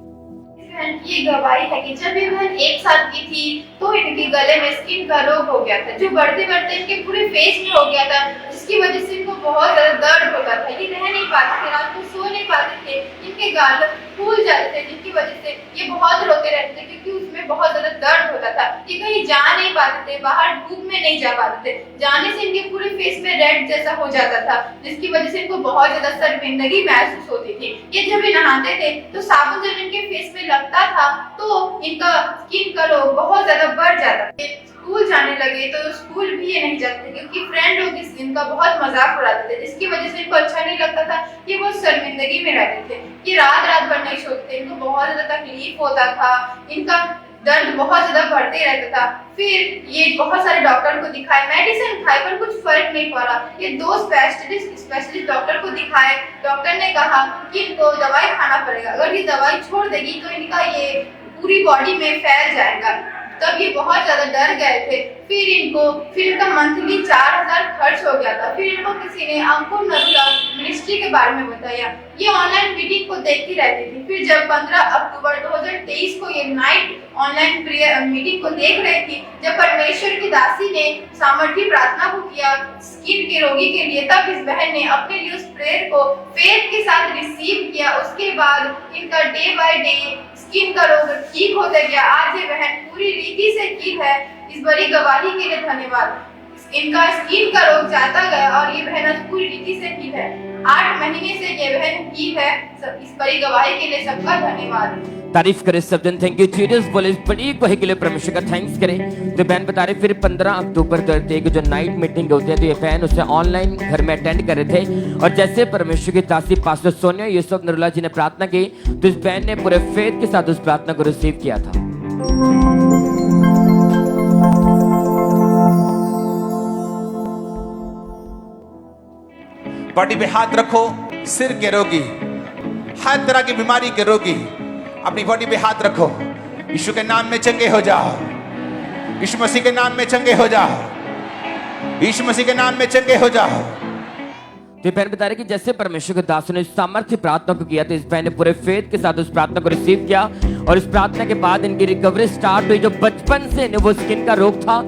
ये गवाही है कि जब ये बहन 1 साल की थी तो इनके गले में स्किन का रोग हो गया था, जो बढ़ते बढ़ते इनके पूरे फेस में हो गया था, जिसकी वजह से इनको बहुत ज्यादा दर्द होता था। ये रह नहीं पाते थे, रात को सो नहीं पाते थे, इनके गाल फूल जाते थे, जिसकी वजह से ये बहुत रोते रहते थे, क्योंकि उसमें बहुत ज्यादा दर्द होता था। ये कहीं जा नहीं पाते थे, बाहर धूप में नहीं जा पाते थे, जाने से इनके पूरे फेस में रेड जैसा हो जाता था, जिसकी वजह से इनको बहुत ज्यादा शर्मिंदगी महसूस होती थी। ये जब ये नहाते थे तो साबुन जब इनके फेस में लगता था तो इनका स्किन का रोग बहुत ज्यादा बढ़ जाता था। स्कूल जाने लगे तो स्कूल भी ये नहीं जाते थे, क्योंकि फ्रेंड लोग इनका बहुत मजाक उड़ाते थे, जिसकी वजह से इनको अच्छा नहीं लगता था। ये बहुत शर्मिंदगी में रहते थे, ये रात रात भर नहीं सोते थे, इनको बहुत ज्यादा तकलीफ होता था, इनका दर्द बहुत ज्यादा बढ़ते रहता था। फिर ये बहुत सारे डॉक्टर को दिखाए, मेडिसिन खाए, पर कुछ फर्क नहीं पड़ा। ये 2 स्पेशलिस्ट डॉक्टर को दिखाए। डॉक्टर ने कहा कि इनको दवाई खाना पड़ेगा, अगर ये दवाई छोड़ देगी तो इनका ये पूरी बॉडी में फैल जाएगा। तब ये बहुत ज्यादा डर गए थे। फिर इनका मंथली 4000 खर्च हो गया था। फिर इनको किसी ने अंकुर नरुला मिनिस्ट्री के बारे में बताया। ये ऑनलाइन मीटिंग को देखती रहती थी। फिर जब 15 अक्टूबर 2023 को ये नाइट ऑनलाइन प्रेयर मीटिंग को देख रही थी, जब परमेश्वर की दासी ने सामर्थ्य प्रार्थना को किया स्किन के रोगी के लिए, तब इस बहन ने अपने लिए उस प्रेयर को फेथ के साथ रिसीव किया। उसके बाद इनका डे बाय डे स्किन का रोग ठीक होता गया। आज ये बहन पूरी रीति से ठीक है। इस बड़ी गवाही के लिए धन्यवाद। इनका स्किन का रोग जाता गया और ये बहन आज पूरी रीति से ठीक है। 8 महीने से ये बहन ठीक है। इस बड़ी गवाही के लिए सबका धन्यवाद। तारीफ करें सब जन। Thank you Jesus. बोले इस बड़ी गवाही के लिए परमेश्वर का थैंक्स करें। तो बहन बता रहे फिर 15 अक्टूबर को जो नाइट मीटिंग होती है, तो ये बहन उसे ऑनलाइन घर में अटेंड कर रहे थे, और जैसे परमेश्वर की दासी पास्टर सोनिया यूसुफ नरुला जी ने प्रार्थना की, तो इस बहन ने पूरे फेथ के साथ उस प्रार्थना को रिसीव किया था। बॉडी पे हाथ रखो। सिर के रोगी, हर तरह की बीमारी के रोगी अपनी बॉडी पे हाथ रखो। यीशु के नाम में चंगे हो जाओ। यीशु मसीह के नाम में चंगे हो जाओ। यीशु मसीह के नाम में चंगे हो जाओ। तो बहन बता रहे कि जैसे परमेश्वर के दास ने सामर्थ्य प्रार्थना को किया, तो इस बहन ने पूरे फेथ के साथ उस प्रार्थना को रिसीव किया, और इस प्रार्थना के बाद इनकी रिकवरी स्टार्ट हुई। जो बचपन से इन्हें वो स्किन का रोग था,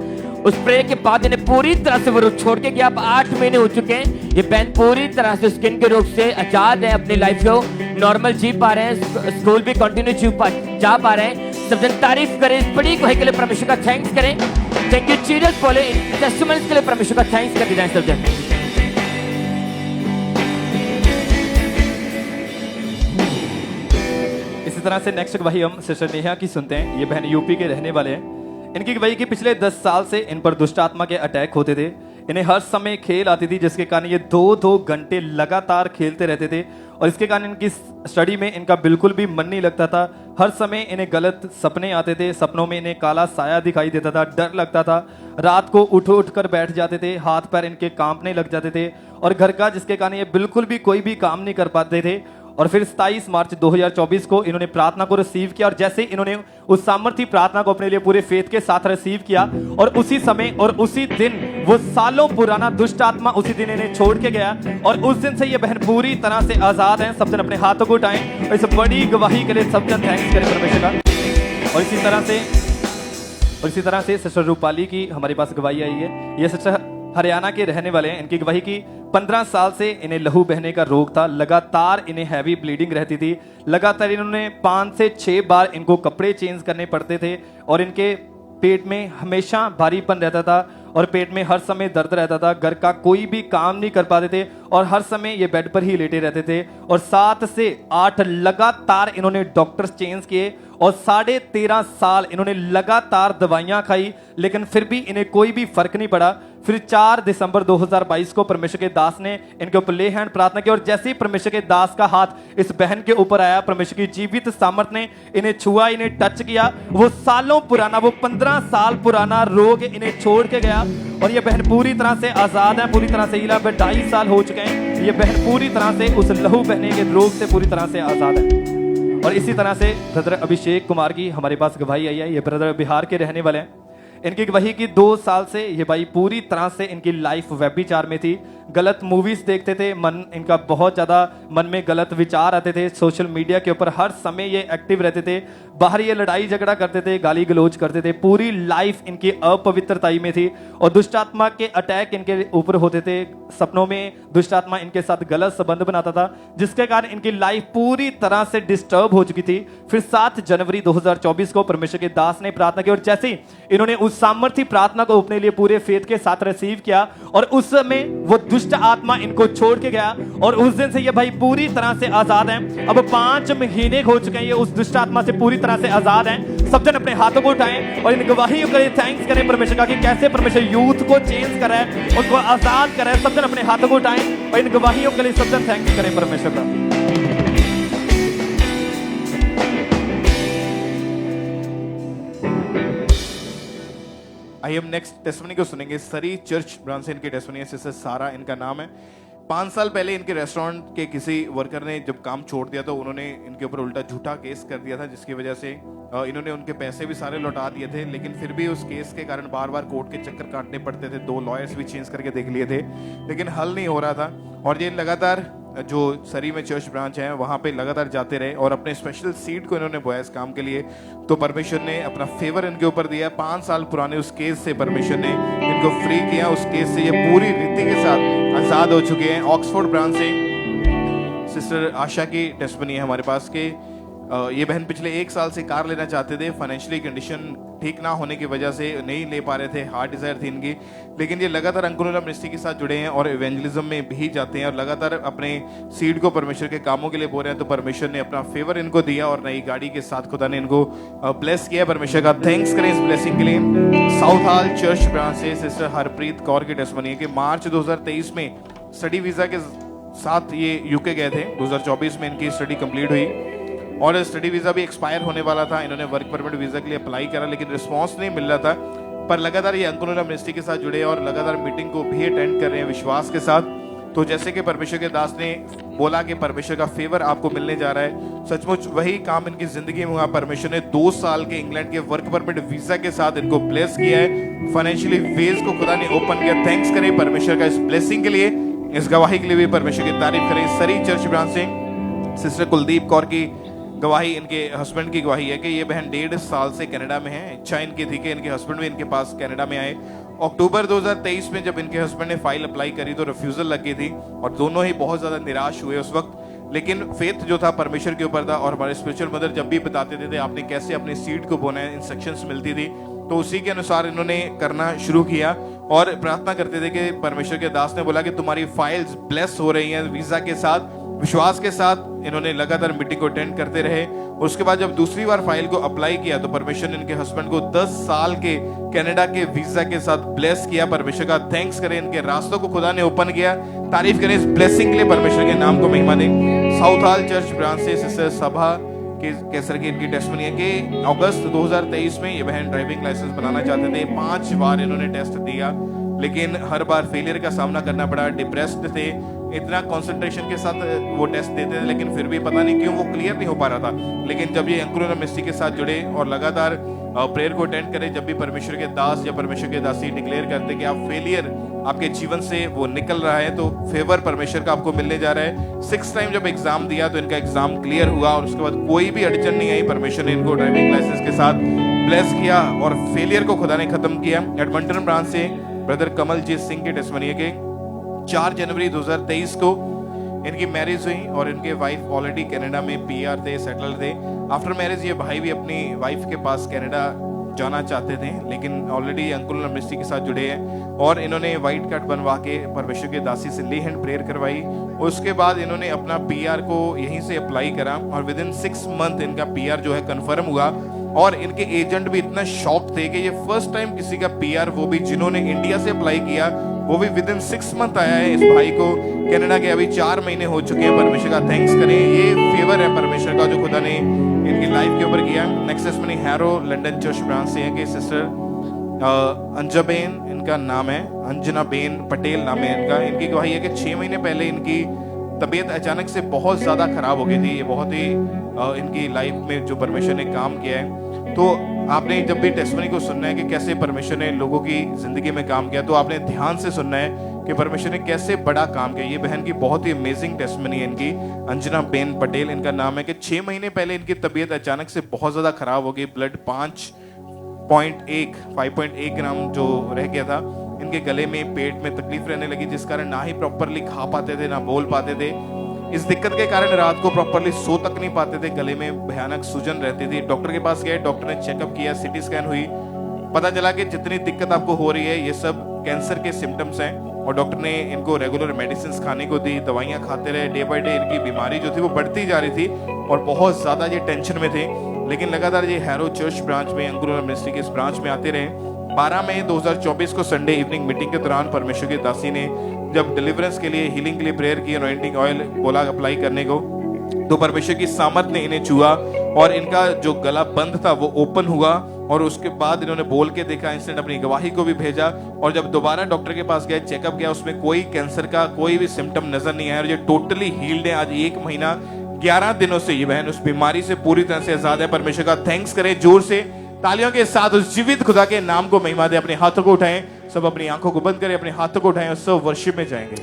उस प्रे के बाद इन्हें पूरी तरह से वो रोग छोड़ के गया। अब 8 महीने हो चुके हैं। ये बहन पूरी तरह से स्किन के रोग से आजाद है। अपनी लाइफ को नॉर्मल जी पा रहे हैं, स्कूल भी कंटिन्यू जा पा रहे हैं। सब जन तारीफ करें इस बड़ी गवाही के लिए, परमेश्वर का थैंक्स करें। Thank you Jesus. बोले इन टेस्टिमनीज के लिए परमेश्वर का थैंक्स कर दीजिए सब जन। इसी तरह से नेक्स्ट गवाही हम सिस्टर नेहा की सुनते हैं। ये बहन यूपी के रहने वाले हैं। इनकी गवाही की पिछले 10 साल से इन पर दुष्ट आत्मा के अटैक होते थे। इन्हें हर समय खेल आती थी, जिसके कारण ये 2-2 घंटे लगातार खेलते रहते थे, और इसके कारण इनकी स्टडी में इनका बिल्कुल भी मन नहीं लगता था। हर समय इन्हें गलत सपने आते थे। सपनों में इन्हें काला साया दिखाई देता था, डर लगता था। रात को उठ कर बैठ जाते थे, हाथ पैर इनके कांपने लग जाते थे, और घर का जिसके कारण ये बिल्कुल भी कोई भी काम नहीं कर पाते थे। और फिर 27 मार्च 2024 को इन्होंने प्रार्थना को रिसीव किया, और जैसे इन्होंने उस सामर्थ्य प्रार्थना को अपने लिए पूरे फेथ के साथ रिसीव किया, और उसी समय और उसी दिन वो सालों पुराना दुष्ट आत्मा उसी दिन इन्हें छोड़ के गया, और उस दिन से ये बहन पूरी तरह से आजाद हैं। सब जन अपने हाथों को उठाएं और इस बड़ी गवाही के लिए सब जन थैंक्स करें परमेश्वर का। और इसी तरह से सिस्टर रूपाली की हमारे पास गवाही आई है। ये सिस्टर हरियाणा के रहने वाले हैं। इनकी गवाही की 15 साल से इन्हें लहू बहने का रोग था। लगातार इन्हें हैवी ब्लीडिंग रहती थी। लगातार इन्होंने 5 से 6 बार इनको कपड़े चेंज करने पड़ते थे, और इनके पेट में हमेशा भारीपन रहता था, और पेट में हर समय दर्द रहता था। घर का कोई भी काम नहीं कर पाते थे, और हर समय ये बेड पर ही लेटे रहते थे। और 7 से 8 लगातार इन्होंने डॉक्टर्स चेंज किए, और 13.5 साल इन्होंने लगातार दवाइयां खाई, लेकिन फिर भी इन्हें कोई भी फर्क नहीं पड़ा। फिर 4 दिसंबर 2022 को परमेश्वर के दास ने इनके ऊपर ले हैंड प्रार्थना की, और जैसे ही परमेश्वर के दास का हाथ इस बहन के ऊपर आया, परमेश्वर की जीवित सामर्थ ने इन्हें छुआ, इन्हें टच किया। वो सालों पुराना, वो 15 साल पुराना रोग इन्हें छोड़ के गया, और ये बहन पूरी तरह से आजाद है, पूरी तरह से इलाज में 2.5 साल हो चुके हैं। ये बहन पूरी तरह से उस लहू बहने के रोग से पूरी तरह से आजाद है। और इसी तरह से ब्रदर अभिषेक कुमार की हमारे पास गवाही आई है। ये ब्रदर बिहार के रहने वाले हैं। इनकी गवाही की 2 साल से ये भाई पूरी तरह से इनकी लाइफ व्यभिचार में थी। गलत मूवीज देखते थे, मन इनका बहुत ज्यादा मन में गलत विचार आते थे। सोशल मीडिया के ऊपर हर समय ये एक्टिव रहते थे। बाहर ये लड़ाई झगड़ा करते थे, गाली गलौज करते थे। पूरी लाइफ इनकी अपवित्रताई में थी, और दुष्ट आत्मा के अटैक इनके ऊपर होते थे। सपनों में दुष्ट आत्मा इनके साथ गलत संबंध बनाता था, जिसके कारण इनकी लाइफ पूरी तरह से डिस्टर्ब हो चुकी थी। फिर 7 जनवरी 2024 को परमेश्वर के दास ने प्रार्थना की, और जैसे ही इन्होंने उस सामर्थ्य प्रार्थना को अपने लिए पूरे फेथ के साथ रिसीव किया, और उस समय वो दुष्ट आत्मा इनको छोड़ के गया, और उस दिन से ये भाई पूरी तरह से आजाद हैं। अब 5 महीने हो चुके हैं ये उस दुष्ट आत्मा से पूरी तरह से आजाद हैं। सब जन अपने हाथों को उठाएं और इन गवाहियों के लिए थैंक्स करें परमेश्वर का, कि कैसे परमेश्वर यूथ को चेंज कर रहा है, उनको आजाद कर रहा है। सब जन अपने हाथों को उठाएं और इन गवाहियों के लिए सब जन थैंक्स करें परमेश्वर का। आइए हम नेक्स्ट टेस्टिमनी को सुनेंगे। सरी चर्च ब्रांच से इनकी टेस्टिमनी है। सिस्टर सारा इनका नाम है। 5 साल पहले इनके रेस्टोरेंट के किसी वर्कर ने जब काम छोड़ दिया तो उन्होंने इनके ऊपर उल्टा झूठा केस कर दिया था, जिसकी वजह से इन्होंने उनके पैसे भी सारे लौटा दिए थे, लेकिन फिर भी उस केस के कारण बार बार कोर्ट के चक्कर काटने पड़ते थे। 2 लॉयर्स भी चेंज करके देख लिए थे, लेकिन हल नहीं हो रहा था। और ये लगातार जो सरी में चर्च ब्रांच है वहां पे लगातार जाते रहे और अपने स्पेशल सीट को इन्होंने बोया इस काम के लिए। तो परमेश्वर ने अपना फेवर इनके ऊपर दिया। 5 साल पुराने उस केस से परमेश्वर ने इनको फ्री किया। उस केस से ये पूरी रीति के साथ आजाद हो चुके हैं। ऑक्सफोर्ड ब्रांच से सिस्टर आशा की टेस्टमनी है हमारे पास के ये बहन पिछले 1 साल से कार लेना चाहते थे, फाइनेंशियली कंडीशन ठीक ना होने की वजह से नहीं ले पा रहे थे, हार्ट डिजायर थी इनकी, लेकिन ये लगातार अंकुरला मिनिस्ट्री के साथ जुड़े हैं और इवेंजलिज्म में भी जाते हैं और लगातार अपने सीड को परमेश्वर के कामों के लिए बोल रहे हैं। तो परमेश्वर ने अपना फेवर इनको दिया और नई गाड़ी के साथ खुदा ने इनको ब्लेस किया। परमेश्वर का थैंक्स करें इस ब्लेसिंग के लिए। साउथ हॉल चर्च ब्रांच से सिस्टर हरप्रीत कौर की टेस्टमनी है कि मार्च 2023 में स्टडी वीजा के साथ ये यूके गए थे। 2024 में इनकी स्टडी कंप्लीट हुई और स्टडी वीजा भी एक्सपायर होने वाला था। इन्होंने वर्क परमिट वीजा के लिए अप्लाई करा, लेकिन रिस्पांस नहीं मिल रहा था। पर लगातार ये अंकुरला मिनिस्ट्री के साथ जुड़े और लगातार मीटिंग को भी अटेंड कर रहे हैं विश्वास के साथ। तो जैसे कि परमेश्वर के दास ने बोला कि परमेश्वर का फेवर आपको मिलने जा रहा है, सचमुच वही काम इनकी जिंदगी में हुआ। परमेश्वर ने 2 साल के इंग्लैंड के वर्क परमिट वीजा के साथ इनको ब्लेस किया है। फाइनेंशियली वेज को खुदा ने ओपन किया। थैंक्स करें परमेश्वर का इस ब्लेसिंग के लिए, इस गवाही के लिए भी परमेश्वर की तारीफ करें। सरी चर्च ब्रांच से सिस्टर कुलदीप कौर की गवाही, इनके हस्बैंड की गवाही है कि ये बहन 1.5 साल से कनाडा में है। इच्छा इनकी थी कि इनके हस्बैंड भी इनके पास कनाडा में आए। अक्टूबर 2023 में जब इनके हस्बैंड ने फाइल अप्लाई करी तो रिफ्यूजल लगी थी और दोनों ही बहुत ज्यादा निराश हुए उस वक्त। लेकिन फेथ जो था परमेश्वर के ऊपर था और हमारे स्पिरिचुअल मदर जब भी बताते थे आपने कैसे अपनी सीड को बोना है, इंस्ट्रक्शंस मिलती थी, तो उसी के अनुसार इन्होंने करना शुरू किया और प्रार्थना करते थे कि परमेश्वर के दास ने बोला कि तुम्हारी फाइल्स ब्लेस हो रही हैं वीजा के साथ। विश्वास के साथ इन्होंने लगातार मीटिंग को अटेंड करते रहे। उसके बाद जब दूसरी बार फाइल को अप्लाई किया तो परमेश्वर ने इनके हस्बैंड को 10 साल के कनाडा के वीजा के साथ ब्लेस किया। परमेश्वर का थैंक्स करें, इनके रास्तों को खुदा ने ओपन किया। तारीफ करें इस ब्लेसिंग के लिए, परमेश्वर के नाम को महिमा दें। साउथ हॉल चर्च ब्रांच से सिस्टर सभा के कैसर की इनकी टेस्टमनी है कि अगस्त 2023 में ये बहन ड्राइविंग लाइसेंस बनाना चाहते थे। 5 बार इन्होंने टेस्ट दिया, लेकिन हर बार फेलियर का सामना करना पड़ा। डिप्रेस्ड थे, इतना कंसंट्रेशन के साथ वो टेस्ट देते थे, लेकिन फिर भी पता नहीं क्यों वो क्लियर नहीं हो पा रहा था। लेकिन जब ये अंकुरला मिनिस्ट्री के साथ जुड़े और लगातार प्रेयर को अटेंड करें, जब भी परमेश्वर के दास या परमेश्वर के दासी डिक्लेयर करते कि आप फेलियर आपके जीवन से वो निकल रहा है, तो फेवर परमेश्वर का आपको मिलने जा रहा है। 6 टाइम जब एग्जाम दिया तो इनका एग्जाम क्लियर हुआ और उसके बाद कोई भी अड़चन नहीं आई। परमेश्वर ने इनको ड्राइविंग लाइसेंस के साथ ब्लेस किया और फेलियर को खुदा ने खत्म किया। एडमंटन ब्रांच से ब्रदर कमलजीत सिंह की टेस्टमनी है कि 4 जनवरी 2023 को इनकी मैरिज हुई और इनके वाइफ ऑलरेडी कनाडा में पीआर थे, सेटल थे। आफ्टर मैरिज ये भाई भी अपनी वाइफ के पास कनाडा जाना चाहते थे, लेकिन ऑलरेडी अंकुरला मिनिस्ट्री के साथ जुड़े हैं और इन्होंने व्हाइट कार्ड बनवा के परमेश्वर के दासी से ली हैंड प्रेयर करवाई। उसके बाद इन्होंने अपना पीआर को यहीं से अप्लाई करा और विद इन 6 मंथ इनका पीआर जो है कंफर्म हुआ। और इनके एजेंट भी इतना शॉक थे कि ये फर्स्ट टाइम किसी का पीआर, वो भी जिन्होंने इंडिया से अप्लाई किया, वो भी विद इन 6 मंथ आया है। इस भाई को कनाडा के अभी 4 महीने हो चुके हैं। परमेश्वर का थैंक्स करें, ये फेवर है परमेश्वर का जो खुदा ने इनकी लाइफ के ऊपर किया। Next testimony harrow London church branch से है कि सिस्टर अंजबेन इनका नाम है, अंजना बेन पटेल नाम है इनका। इनकी गवाही है कि 6 महीने पहले इनकी तबीयत अचानक से बहुत ज्यादा खराब हो गई थी। ये बहुत ही इनकी लाइफ में जो परमेश्वर ने काम किया है, तो आपने जब भी टेस्टमनी को सुनना है कि कैसे परमेश्वर ने लोगों की जिंदगी में काम किया, तो आपने ध्यान से सुनना है कि परमेश्वर ने कैसे बड़ा काम किया। ये बहन की बहुत ही अमेजिंग टेस्टमनी है इनकी, अंजना बेन पटेल इनका नाम है कि 6 महीने पहले इनकी तबीयत अचानक से बहुत ज्यादा खराब हो गई। ब्लड 5.1 ग्राम जो रह गया था इनके गले में, पेट में तकलीफ रहने लगी, जिस कारण ना ही प्रॉपरली खा पाते थे ना बोल पाते थे। इस दिक्कत के कारण रात को प्रॉपरली सो तक नहीं पाते थे, गले में भयानक सूजन रहती थी। डॉक्टर के पास गए, डॉक्टर ने चेकअप किया, सिटी स्कैन हुई, पता चला कि जितनी दिक्कत आपको हो रही है ये सब कैंसर के सिम्टम्स हैं। और डॉक्टर ने इनको रेगुलर मेडिसिन खाने को दी, दवाइयां खाते रहे। डे बाय डे इनकी बीमारी जो थी वो बढ़ती जा रही थी और बहुत ज्यादा ये टेंशन में थे। लेकिन लगातार ये हैरो चर्च ब्रांच में, अंकुरला मिनिस्ट्री के इस ब्रांच में आते रहे। 12 मई 2024 को संडे इवनिंग मीटिंग के दौरान परमेश्वर की दासी ने जब डिलीवरेंस के लिए, हीलिंग के लिए प्रेयर की, अनॉइंटिंग ऑयल बोला अप्लाई करने को, तो परमेश्वर की सामर्थ ने इन्हें छुआ और इनका जो गला बंद था वो ओपन हुआ और उसके बाद इन्होंने बोल के देखा, इंस्टेंट अपनी गवाही को भी भेजा, और जब दोबारा डॉक्टर के पास गए, चेकअप किया, उसमें कोई कैंसर का कोई भी सिम्टम नजर नहीं आया और ये टोटली हील्ड है। आज 1 महीना 11 दिनों से ये बहन उस बीमारी से पूरी तरह से आजाद है। परमेश्वर का थैंक्स करें जोर से, तालियों के साथ उस जीवित खुदा के नाम को महिमा दे। अपने हाथों को उठाएं, सब अपनी आंखों को बंद करें, अपने हाथों को उठाएं और सब वर्शिप में जाएंगे।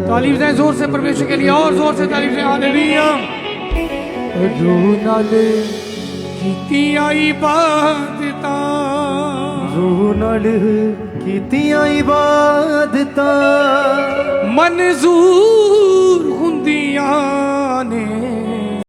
तारीफ दें जोर से परमेश्वर के लिए, और जोर से तारीफ दें। हालेलुया। रूह नाल कीतियां इबादतां, रूह नाल कीतियां इबादतां मंजूर हुंदियां ने,